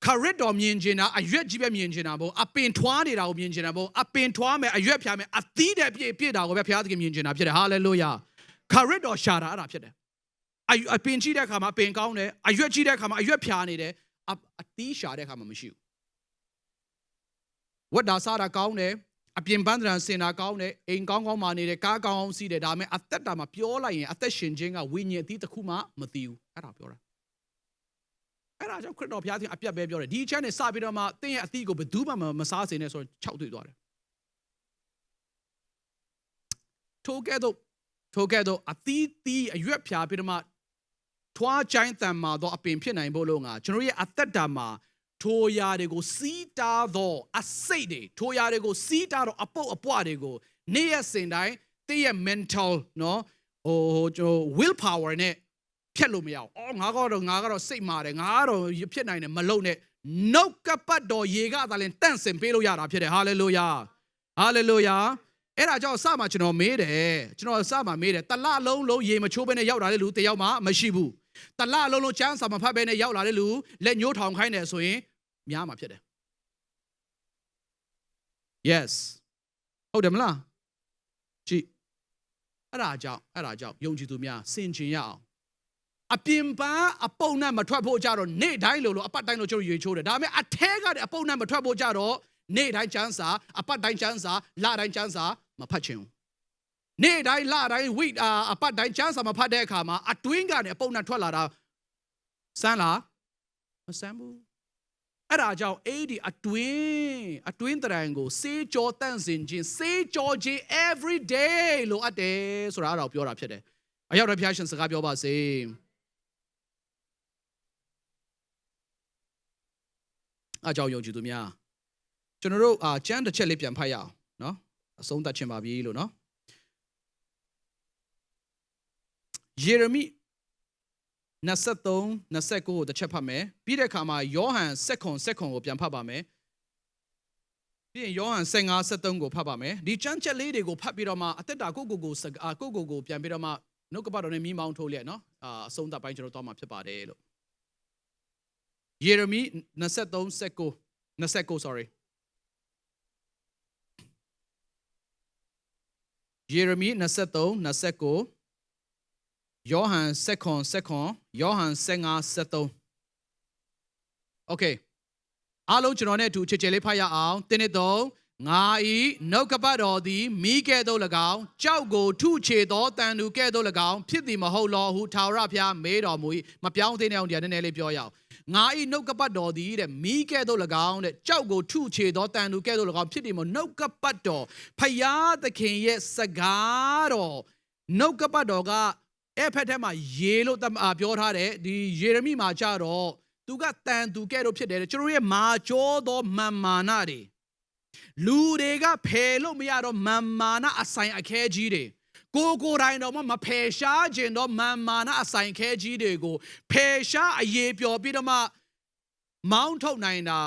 ခရစ်တော်မြင်ချင်တာအရွက်ကြီးပဲမြင်ချင်တာပေါ့အပင်ထွားနေတာကိုမြင်ချင်တာပေါ့အပင်ထွားမယ်အရွက်ဖြာမယ်အသီးတဲ့ပြည့်တာကိုပဲဘုရားသခင်မြင်ချင်တာဖြစ်တယ်ဟာလေလုယာခရစ်တော်ရှာတာအဲ့ဒါဖြစ်တယ်အပင်ကြီးတဲ့အခါမှာအပင်ကောင်းတယ်အရွက်ကြီးတဲ့အခါမှာအရွက်ဖြာနေတယ်အသီးရှာတဲ့အခါမှာမရှိဘူးဝတ်တာစားတာကောင်းတယ်အပြင်ပန်းတရံစင်တာကောင်းတယ်အိမ်ကောင်းမာနေတယ်ကားကောင်းအောင်စီးတယ်ဒါပေမဲ့အသက်တာမှာပြောလိုက်ရင်အသက်ရှင်ခြင်းကဝိညာဉ်အသီးတစ်ခုမှမသိဘူးအဲ့ဒါပြောတာအဲ့ဒါကြောင့်ခရစ်တော်ဘုရားသခင်အပြတ်ပဲပြောတယ်ဒီအချက်နဲ့စပြီးတော့မှသင်ရဲ့အသီးကိုဘယ်သူမှမစားစေနဲ့ဆိုတော့6တွေ့သွားတယ်ထိုကဲ့သို့အသီးအရွက်ဖြာပြီးတော့မှထွားချိုင်းတန်မာတော့အပင်ဖြစ်နိုင်ဖို့လို့ငါကျွန်တော်ရဲ့အသက်တာမှာထိုရာတွေကိုစီးတားသောအစိတ်တွေထိုရာတွေကိုစီးတားတော့အပုတ်အပွားတွေကိုနေ့ရက်စဉ်တိုင်းတည့်ရဲ့ mental နော်ကျွန်တော် will power နဲ့ဖြတ်လို့မရအောင်ငါကတော့စိတ်မာတယ်ငါကတော့ဖြစ်နိုင်တယ်မလုံနဲ့နှုတ်ကပတ်တော်ရေကသာလင်တန့်စင်ပေးလို့ရတာဖြစ်တယ် hallelujah အဲ့ဒါကြောင့်စမှာကျွန်တော်မေးတယ်တလလုံးရေမချိုးဘဲနဲ့ရောက်လာတဲ့လူတယောက်မှမရှိဘူးတလလုံးချမ်းစာမဖတ်ဘဲနဲ့ရောက်လာတဲ့လူလက်ညှိုးထောင်ခိုင်းတယ်ဆိုရင်များမှာဖြစ်တယ် yes ဟုတ်တယ်မလားကြည့်အဲ့ဒါကြောင့်ယုံကြည်သူများစင်ကျင်ရအောင်အပြင်ပန်းအပုပ်နဲ့မထွက်ဖို့ကြတော့နေ့တိုင်းလို့အပတ်တိုင်းလို့ကျွန်တော်ရေချိုးတယ်ဒါပေမဲ့အထဲကတဲ့အပုပ်နဲ့မထွက်ဖို့ကြတော့ နေ့တိုင်းကျမ်းစာအပတ်တိုင်းကျမ်းစာလတိုင်းကျမ်းစာမဖတ်ချင်ဘူးနေ့တိုင်းလတိုင်းဝိအပတ်တိုင်းကျမ်းစာမဖတ်တဲ့အခါမှာအတွင်းကနေအပုပ်နဲ့ထွက်လာတာစမ်းလားမစမ်းဘူးအဲ့ဒါကြောင့်အဲ့ဒီအတွင်းတရံကိုစေးကြောတန့်စင်ခြင်းစေးကြောခြင်း every day လို့အပ်တယ်ဆိုတာအဲ့ဒါကိုပြောတာဖြစ်တယ်အရောက်တဲ့ဘုရားရှင်စကားပြောပါစေအကြောင်းယုံကြည်သူများကျွန်တော်တို့ကျမ်းတစ်ချက်လေးပြန်ဖတ်ရအောင်နော်အဆုံးသတ်ခြင်းပါပြီလို့နော်ယေရမိ23 29ကိုတစ်ချက်ဖတ်မယ်ပြီးတဲ့အခါမှာယောဟန်7ကိုပြန်ဖတ်ပါမယ်ပြီးရင်ယောဟန်15 73ကိုဖတ်ပါမယ်ဒီကျမ်းချက်လေးတွေကိုဖတ်ပြီးတော့မှအသက်တာကိုပြန်ပြီးတော့မှနှုတ်ကပတ်တော်နဲ့မိမောင်းထိုးလက်နော်အဆုံးသတ်ပိုင်းကျွန်တော်တော့မှာဖြစ်ပါတယ်လို့ယေရမိ29 sorry ယေရမိ23 29ယောဟန်7ယောဟန်15 73 Okay အားလုံးကျွန်တော်နဲ့အတူချစ်ချစ်လေးဖတ်ရအောင်တင်းနှစ်သုံးငါဤနှုတ်ကပတ်တော်သည်မိကဲ့သို့၎င်းကြောက်ကိုထုချေသောတန်သူကဲ့သို့၎င်းဖြစ်သည်မဟုတ်လောဟုထာဝရဘုရားမေးတော်မူ၏မပြောင်းသေးတဲ့အောင်တရားနည်းနည်းလေးပြောရအောင်ငါဤနှုတ်ကပတ်တော်သည်တဲ့မိကဲ့သို့၎င်းတဲ့ကြောက်ကိုထုချေသောတန်သူကဲ့သို့၎င်းဖြစ်သည်မဟုတ်နှုတ်ကပတ်တော်ဖယားသခင်ရဲ့စကားတော်နှုတ်ကပတ်တော်ကအဲ့ဖက်ထဲမှာရေလို့ပြောထားတယ်ဒီယေရမိမှာကြတော့သူကတန်သူကဲ့သို့ဖြစ်တယ်ကျွန်တော်ရဲ့မာကျောသောမာနတွေလူတွေကဖယ်လို့မရတော့မာနအဆိုင်အခဲကြီးတွေကိုတိုင်းတော့မဖယ်ရှားခြင်းတော့မာနအဆိုင်ခဲကြီးတွေကိုဖယ်ရှားအရေးပျော်ပြီးတော့မှမောင်းထုတ်နိုင်တာ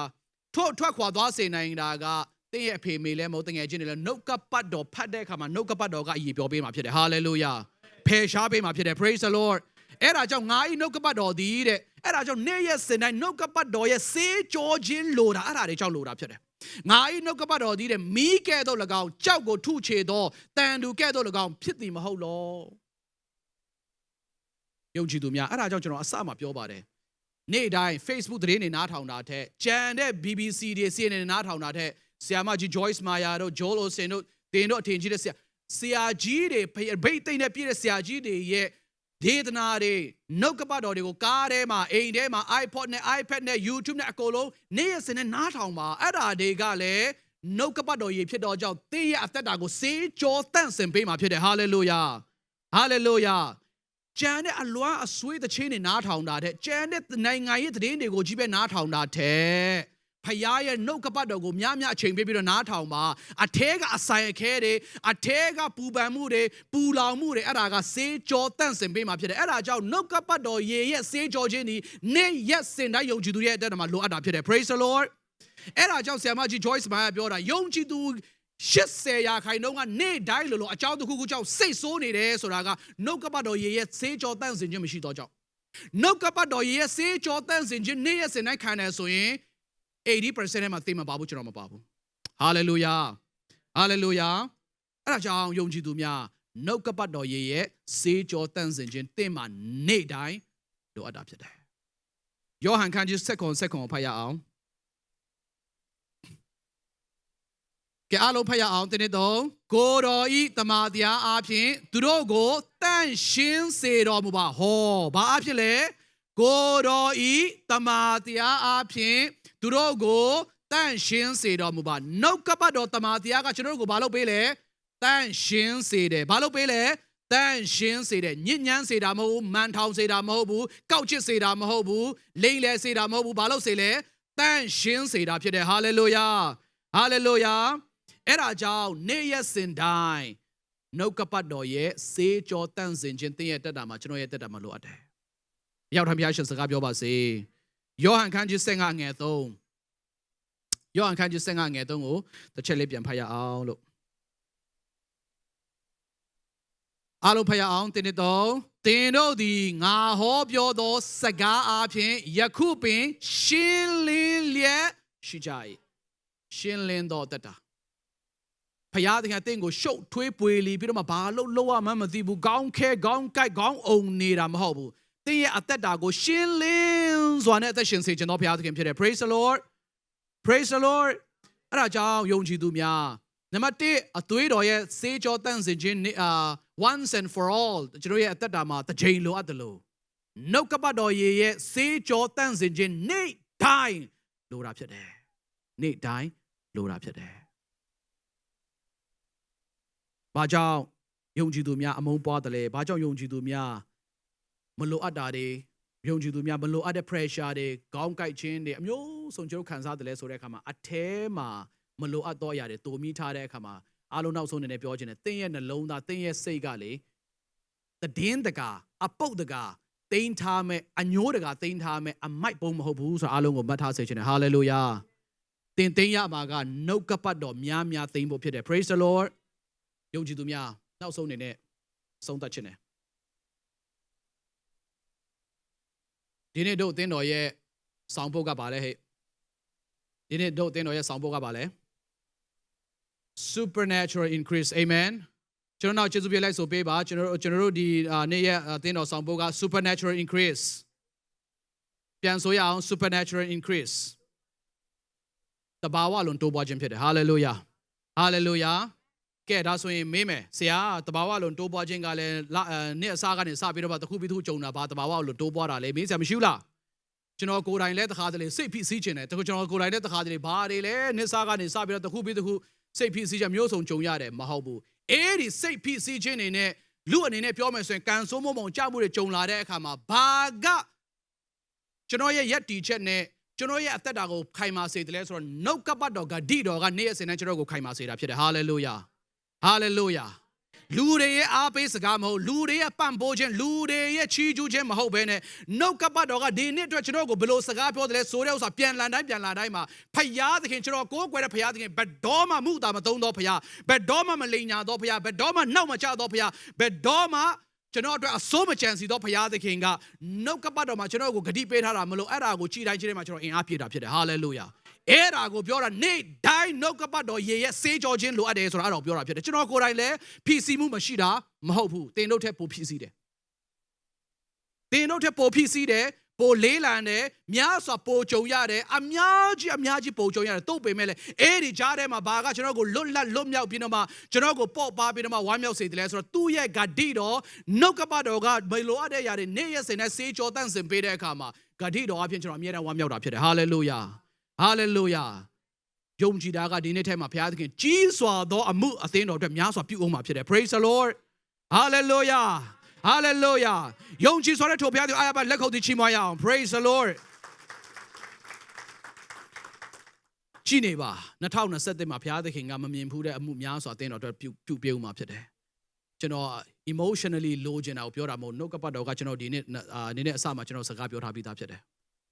ထွက်ခွာသွားစေနိုင်တာကတင်းရဲ့အဖေမေလဲမဟုတ်တငယ်ချင်းတွေလဲနှုတ်ကပတ်တော်ဖတ်တဲ့အခါမှာနှုတ်ကပတ်တော်ကအရေးပျော်ပေးမှာဖြစ်တယ်ဟာလေလုယာဖယ်ရှားပေးမှာဖြစ်တယ် praise the lord အဲ့ဒါကြောင့်ငါဤနှုတ်ကပတ်တော်သည်တဲ့အဲ့ဒါကြောင့်နေ့ရက်စဉ်တိုင်းနှုတ်ကပတ်တော်ရဲ့စေးကြောခြင်းလိုတာအဲ့ဒါတွေကြောင့်လိုတာဖြစ်တယ်ငါဤနှုတ်ကပတ်တော်သည်တဲ့မိကဲ့သို့၎င်းကြောက်ကိုထုချေသောတန်သူကဲ့သို့၎င်းဖြစ်သည်မဟုတ်လောယုံကြည်သူများအဲ့ဒါကြောင့်ကျွန်တော်အစမှပြောပါတယ်နေ့တိုင်း Facebook သတင်းတွေနားထောင်တာထက်ကြံတဲ့ BBC တွေ CNN နားထောင်တာထက်ဆရာမကြီး Joyce Meyer တို့ Joel Osteen တို့တင်တို့အထင်ကြီးတဲ့ဆရာကြီးတွေဗိတ်သိမ့်နဲ့ပြည့်တဲ့ဆရာကြီးတွေရဲ့ဒေသနာတွေနှုတ်ကပတ်တော်တွေကိုကားထဲမှာအိမ်ထဲမှာ iPod နဲ့ iPad နဲ့ YouTube နဲ့အကုန်လုံးနေ့ရက်စဉ်နဲ့နားထောင်ပါအဲ့ဒါတွေကလည်းနှုတ်ကပတ်တော်ကြီးဖြစ်တော်ကြောင့်သင်ရဲ့အသက်တာကိုစေးကြောတန့်စင်ပေးမှာဖြစ်တယ်ဟာလေလုယာဟာလေလုယာကျန်တဲ့အလွမ်းအဆွေးသချင်းတွေနားထောင်တာတဲ့ကျန်တဲ့နိုင်ငံရေးသတင်းတွေကိုကြီးပဲနားထောင်တာတဲ့ဖယားရဲ့နှုတ်ကပတ်တော်ကိုများအချိန်ပေးပြီးတော့နားထောင်ပါအထဲကအဆိုင်အခဲတွေအထဲကပူပန်မှုတွေပူလောင်မှုတွေအဲ့ဒါကစေးကြောတန့်စင်ပေးမှာဖြစ်တယ်အဲ့ဒါကြောင့်နှုတ်ကပတ်တော်ရေရဲ့စေးကြောခြင်းဒီနေ့ရက်စင်တိုင်းယုံကြည်သူရဲ့အသက်တာမှာလိုအပ်တာဖြစ်တယ် praise the lord အဲ့ဒါကြောင့်ဆရာမကြီး Joyce Meyer ပြောတာယုံကြည်သူ80%ကနေ့တိုင်းလို့အကြောင်းတစ်ခုခုကြောင့်စိတ်ဆိုးနေတယ်ဆိုတာကနှုတ်ကပတ်တော်ရေရဲ့စေးကြောတန့်စင်ခြင်းမရှိတော့ကြောင့်နှုတ်ကပတ်တော်ရေရဲ့စေးကြောတန့်စင်ခြင်းနေ့ရက်စင်တိုင်းခံတယ်ဆိုရင်80% ထဲမှာသိမပါဘူးကျွန်တော်မပါဘူးဟာလေလုယာဟာလေလုယာအဲ့ဒါကြောင့်ယုံကြည်သူများနှုတ်ကပတ်တော်ရေရဲ့စေးကြောတန့်စင်ခြင်းသင်မှာနေ့တိုင်းလိုအပ်တာဖြစ်တယ်ယောဟန်ခန်းကြီး7ကိုဖတ်ရအောင်ကဲအားလုံးဖတ်ရအောင်တင်းတော့ကိုတော်ဤတမန်တရားအားဖြင့်သူတို့ကိုတန့်ရှင်းစေတော်မူပါဟောဘာအားဖြင့်လဲကိုတော်ဤတမန်တရားအားဖြင့်သူတို့ကိုတန့်ရှင်းစေတော်မူပါနှုတ်ကပတ်တော်တမန်တရားကကျွန်တော်တို့ကိုဘာလုပ်ပေးလဲတန့်ရှင်းစေတယ်ဘာလုပ်ပေးလဲတန့်ရှင်းစေတယ်ညဉ့်ညမ်းစေတာမဟုတ်ဘူးမန်ထောင်စေတာမဟုတ်ဘူးကောက်ချစ်စေတာမဟုတ်ဘူးလိမ့်လဲစေတာမဟုတ်ဘူးဘာလုပ်စေလဲတန့်ရှင်းစေတာဖြစ်တယ်ဟာလေလုယာဟာလေလုယာအဲ့ဒါကြောင့်နေ့ရက်စဉ်တိုင်းနှုတ်ကပတ်တော်ရဲ့စေးကြောတန့်စင်ခြင်းသင်ရဲ့တက်တာမှာကျွန်တော်ရဲ့တက်တာမှာလိုအပ်တယ်ရောက်ထမ်းဘုရားရှင်စကားပြောပါစေယောဟန်ခန်းကြီး15ငယ်3ယောဟန်ခန်းကြီး15ငယ်3ကိုတစ်ချက်လေးပြန်ဖတ်ရအောင်လို့အားလုံးဖတ်ရအောင်တင်းတော့တင်တို့သည်ငါဟောပြောသောစကားအားဖြင့်ယခုပင်ရှင်းလင်းလျက်ရှိကြ၏ရှင်းလင်းသောတက်တာဖယားသခင်အသင်ကိုရှုပ်ထွေးပွေလီပြီးတော့မှဘာလို့လောက်ရမှမသိဘူးခေါင်းခဲခေါင်းကိုက်ခေါင်းအုံနေတာမဟုတ်ဘူးသင်ရဲ့အသက်တာကိုရှင်းလင်းစွာနဲ့အသက်ရှင်စေခြင်းတော်ဘုရားသခင်ဖြစ်တယ် praise the lord praise the lord အဲ့ဒါကြောင့်ယုံကြည်သူများနံပါတ်1အသွေးတော်ရဲ့စေးကြောတန့်စင်ခြင်း once and for all ကျွန်တော်ရဲ့အသက်တာမှာတစ်ချိန်လိုအပ်တယ်လို့နှုတ်ကပတ်တော်ရဲ့စေးကြောတန့်စင်ခြင်းနေ့တိုင်းလိုတာဖြစ်တယ်နေ့တိုင်းလိုတာဖြစ်တယ်ဘာကြောင့်ယုံကြည်သူများအမုန်းပွားတယ်လဲဘာကြောင့်ယုံကြည်သူများမလိုအပ်တာတွေယုံကြည်သူများမလိုအပ်တဲ့ pressure တွေခေါင်းကိုက်ခြင်းတွေအမျိုးစုံကျွန်တော်ခံစားတယ်လဲဆိုတဲ့အခါမှာအထဲမှာမလိုအပ်တော့ရတယ်တိုးမိထားတဲ့အခါမှာအားလုံးနောက်ဆုံးနေနဲ့ပြောခြင်းနဲ့သင်ရဲ့နှလုံးသားသင်ရဲ့စိတ်ကလေတည်င်းတကအပုတ်တကတိန်းထားမဲ့အညိုးတကတိန်းထားမဲ့အမိုက်ပုံမဟုတ်ဘူးဆိုတော့အားလုံးကိုမှတ်ထားစေခြင်းနဲ့ hallelujah သင်သိမ်းရမှာကနှုတ်ကပတ်တော်များများသိမ်းဖို့ဖြစ်တယ် praise the lord ယုံကြည်သူများနောက်ဆုံးနေနဲ့ဆုံးသက်ခြင်းနဲ့ဒီနေ့တို့အသင်းတော်ရဲ့ဆောင်ပုဒ်ကပါလဲဟဲ့ဒီနေ့တို့အသင်းတော်ရဲ့ဆောင်ပုဒ်ကပါလဲ supernatural increase amen ကျွန်တော်နောက်ကျေးဇူးပြုလိုက်ဆိုပေးပါကျွန်တော်တို့ဒီနေ့ရဲ့အသင်းတော်ဆောင်ပုဒ်က supernatural increase ပြန်ဆိုရအောင် supernatural increase တဘာဝလုံးတိုးပွားခြင်းဖြစ်တယ် hallelujah hallelujah ကဲဒါဆိုရင်မေးမယ်ဆရာတဘာဝလုံးတိုးပွားခြင်းကလည်းနေ့အစားကနေစပြီးတော့တခုပြီးတခုကြုံတာဘာတဘာဝလုံးတိုးပွားတာလဲမေးဆရာမရှိဘူးလားကျွန်တော်ကိုယ်တိုင်လည်းတခါတလေစိတ်ဖိစီးခြင်းတယ်ကျွန်တော်ကိုယ်တိုင်လည်းတခါတလေဘာတွေလဲနေ့စားကနေစပြီးတော့တခုပြီးတခုစိတ်ဖိစီးခြင်းမျိုးစုံကြုံရတယ်မဟုတ်ဘူးအဲ့ဒီစိတ်ဖိစီးခြင်းနေနဲ့လူအနေနဲ့ပြောမယ်ဆိုရင်ကန်ဆိုးမုံကြမှုတွေကြုံလာတဲ့အခါမှာဘာကကျွန်တော်ရဲ့ယက်တီချက်နဲ့ကျွန်တော်ရဲ့အသက်တာကိုခိုင်မာစေတယ်လဲဆိုတော့နှုတ်ကပတ်တော်ဂတိတော်ကနေ့အစဉ်နဲ့ကျွန်တော်ကိုခိုင်မာစေတာဖြစ်တယ်ဟာလေလုယာဟာလေလုယာလူတွေရဲ့အားပေးစကားမဟုတ်လူတွေရဲ့ပံ့ပိုးခြင်းလူတွေရဲ့ချီးကျူးခြင်းမဟုတ်ဘဲနဲ့နှုတ်ကပတ်တော်ကဒီနေ့အတွက်ကျွန်တော်ကိုဘယ်လိုစကားပြောတယ်လဲဆိုတဲ့ဥစ္စာပြန်လာတိုင်းမှာဖယားသခင်ကျွန်တော်ကိုးကွယ်တဲ့ဖယားသခင်ဘယ်တော့မှမှုတာမသုံးတော့ဖယားဘယ်တော့မှမလိန်ညာတော့ဖယားဘယ်တော့မှနှောက်မချတော့ဖယားဘယ်တော့မှကျွန်တော်အတွက်အစိုးမကြံစီတော့ဖယားသခင်ကနှုတ်ကပတ်တော်မှာကျွန်တော်ကိုဂတိပေးထားတာမလို့အဲ့ဒါကိုကြည်တိုင်းမှာကျွန်တော်အင်အားပြည့်တာဖြစ်တယ်ဟာလေလုယာအဲ့ဒါကိုပြောတာနေ့တိုင်းနှုတ်ကပတ်တော်ရေရဲ့စေးကြောခြင်းလိုအပ်တယ်ဆိုတာအဲ့ဒါကိုပြောတာဖြစ်တယ်ကျွန်တော်ကိုယ်တိုင်လည်းဖြည့်ဆည်းမှုမရှိတာမဟုတ်ဘူးသင်တို့ထက်ပိုဖြည့်ဆည်းတယ်သင်တို့ထက်ပိုဖြည့်ဆည်းတယ်ပိုလေးလံတယ်များစွာပိုကြုံရတယ်အများကြီးပိုကြုံရတယ်တို့ပေမဲ့လည်းအဲ့ဒီကြားထဲမှာဘာကကျွန်တော်ကိုလွတ်မြောက်ပြီးတော့မှကျွန်တော်ကိုပေါ့ပါပြီးတော့မှဝမ်းမြောက်စေတယ်လဲဆိုတော့သူ့ရဲ့ဂတိတော်နှုတ်ကပတ်တော်ကဘယ်လိုအပ်တဲ့ຢာတွေနေ့ရက်စဉ်နဲ့စေးကြောတန့်စင်ပေးတဲ့အခါမှာဂတိတော်အပြင်ကျွန်တော်အမြဲတမ်းဝမ်းမြောက်တာဖြစ်တယ်ဟာလေလုယာဟာလေလုယာယုံကြည်တာကဒီနေ့ထဲမှာဘုရားသခင်ကြီးစွာသောအမှုအသင်းတော်အတွက်များစွာပြုအောင်မှာဖြစ်တယ် praise the lord hallelujah hallelujah ယုံကြည်စွာတဲ့ထိုဘုရားသခင်အားပါလက်ခုပ်တီးချီးမွမ်းရအောင် praise the lord ကြည်နေပါ2021မှာဘုရားသခင်ကမမြင်ဘူးတဲ့အမှုများစွာအသင်းတော်အတွက်ပြုအောင်မှာဖြစ်တယ်ကျွန်တော် emotionally လိုချင်တာကိုပြောတာမဟုတ်နှုတ်ကပတ်တော်ကကျွန်တော်ဒီနေ့အစမှာကျွန်တော်စကားပြောထားပြီးသားဖြစ်တယ်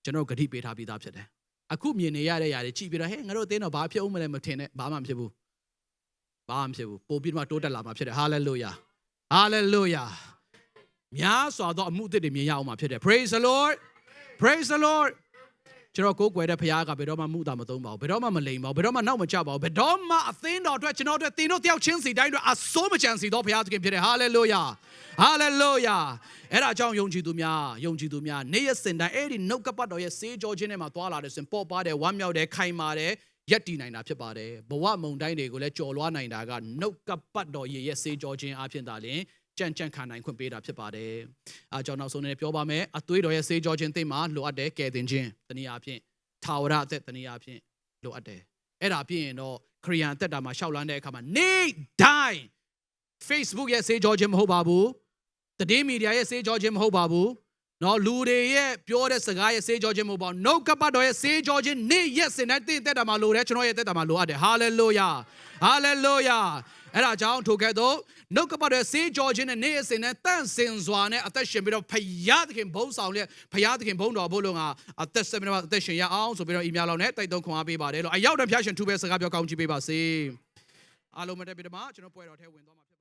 ကျွန်တော်ဂတိပေးထားပြီးသားဖြစ်တယ်အခုမြင်နေရတဲ့ຢာတွေကြည့်ပြီးတော့ဟဲ့ငါတို့အသင်းတော်ဘာဖြစ်အောင်မလဲမထင်နဲ့ဘာမှမဖြစ်ဘူးပို့ပြီးမှတိုးတက်လာမှာဖြစ်တယ် hallelujah hallelujah များစွာသောအမှုအသစ်တွေမြင်ရအောင်မှာဖြစ်တယ် praise the lord praise the lord ကျွန်တော်ကိုးကွယ်တဲ့ဘုရားကဘယ်တော့မှမှုတာမသုံးပါဘူးဘယ်တော့မှမလိမ်ပါဘူးဘယ်တော့မှနောက်မကျပါဘူးဘယ်တော့မှအသင်းတော်အတွက်ကျွန်တော်တို့သင်တို့တယောက်ချင်းစီတိုင်းအတွက်အစိုးမကြံစီသောဘုရားသခင်ဖြစ်တယ် hallelujah hallelujah အဲ့ဒါကြောင့်ယုံကြည်သူများနေ့ရက်စဉ်တိုင်းအဲ့ဒီနှုတ်ကပတ်တော်ရဲ့စေးကြောခြင်းထဲမှာသွားလာတယ်ဆိုရင်ပေါ့ပါတယ်ဝမ်းမြောက်တယ်ခိုင်မာတယ်ရက်တည်နိုင်တာဖြစ်ပါတယ်ဘဝမုန်တိုင်းတွေကိုလည်းကြော်လွှားနိုင်တာကနှုတ်ကပတ်တော်ရဲ့စေးကြောခြင်းအပြင်သာလျှင်ကြံ့ခံနိုင်ခွင့်ပေးတာဖြစ်ပါတယ်အားကြောင့်နောက်ဆုံးနေပြောပါမယ်အသွေးတော်ရဲ့စေးကြောခြင်းသိမှာလိုအပ်တယ်ကယ်တင်ခြင်းတနည်းအားဖြင့်ထာဝရအသက်တနည်းအားဖြင့်လိုအပ်တယ်အဲ့ဒါပြင်တော့ခရိယန်အသက်တာမှာရှောက်လန်းတဲ့အခါမှာနေ့တိုင်း Facebook ရဲ့စေးကြောခြင်းမဟုတ်ပါဘူးသတင်းမီဒီယာရဲ့စေးကြောခြင်းမဟုတ်ပါဘူးနော်လူတွေရဲ့ပြောတဲ့စကားရဲ့စေးကြောခြင်းမဟုတ်ပါဘူးနှုတ်ကပတ်တော်ရဲ့စေးကြောခြင်းနေ့ရက်စဉ်နဲ့တင့်သက်တာမှာလိုတယ်ကျွန်တော်ရဲ့သက်တာမှာလိုအပ်တယ်ဟာလေလုယာဟာလေလုယာအဲ့ဒါကြောင့်ထိုကဲ့သို့နှုတ်ကပတ်တော်စေးကြောခြင်းနဲ့နေ့ရက်စဉ်နဲ့တန့်စင်စွာနဲ့အသက်ရှင်ပြီးတော့ဖယားသခင်ဘုန်းဆောင်လက်ဖယားသခင်ဘုန်းတော်ဘို့လုံးကအသက်ဆက်ပြီးတော့အသက်ရှင်ရအောင်ဆိုပြီးတော့ဤများလောက်နဲ့တိုက်တွန်းခွန်အားပေးပါတယ်လို့အရောက်တဲ့ဖျားရှင်သူပဲစကားပြောကောင်းချီးပေးပါစေအားလုံးမတက်ပြီးတော့ကျွန်တော်ပွဲတော်ထဲဝင်သွားမှာ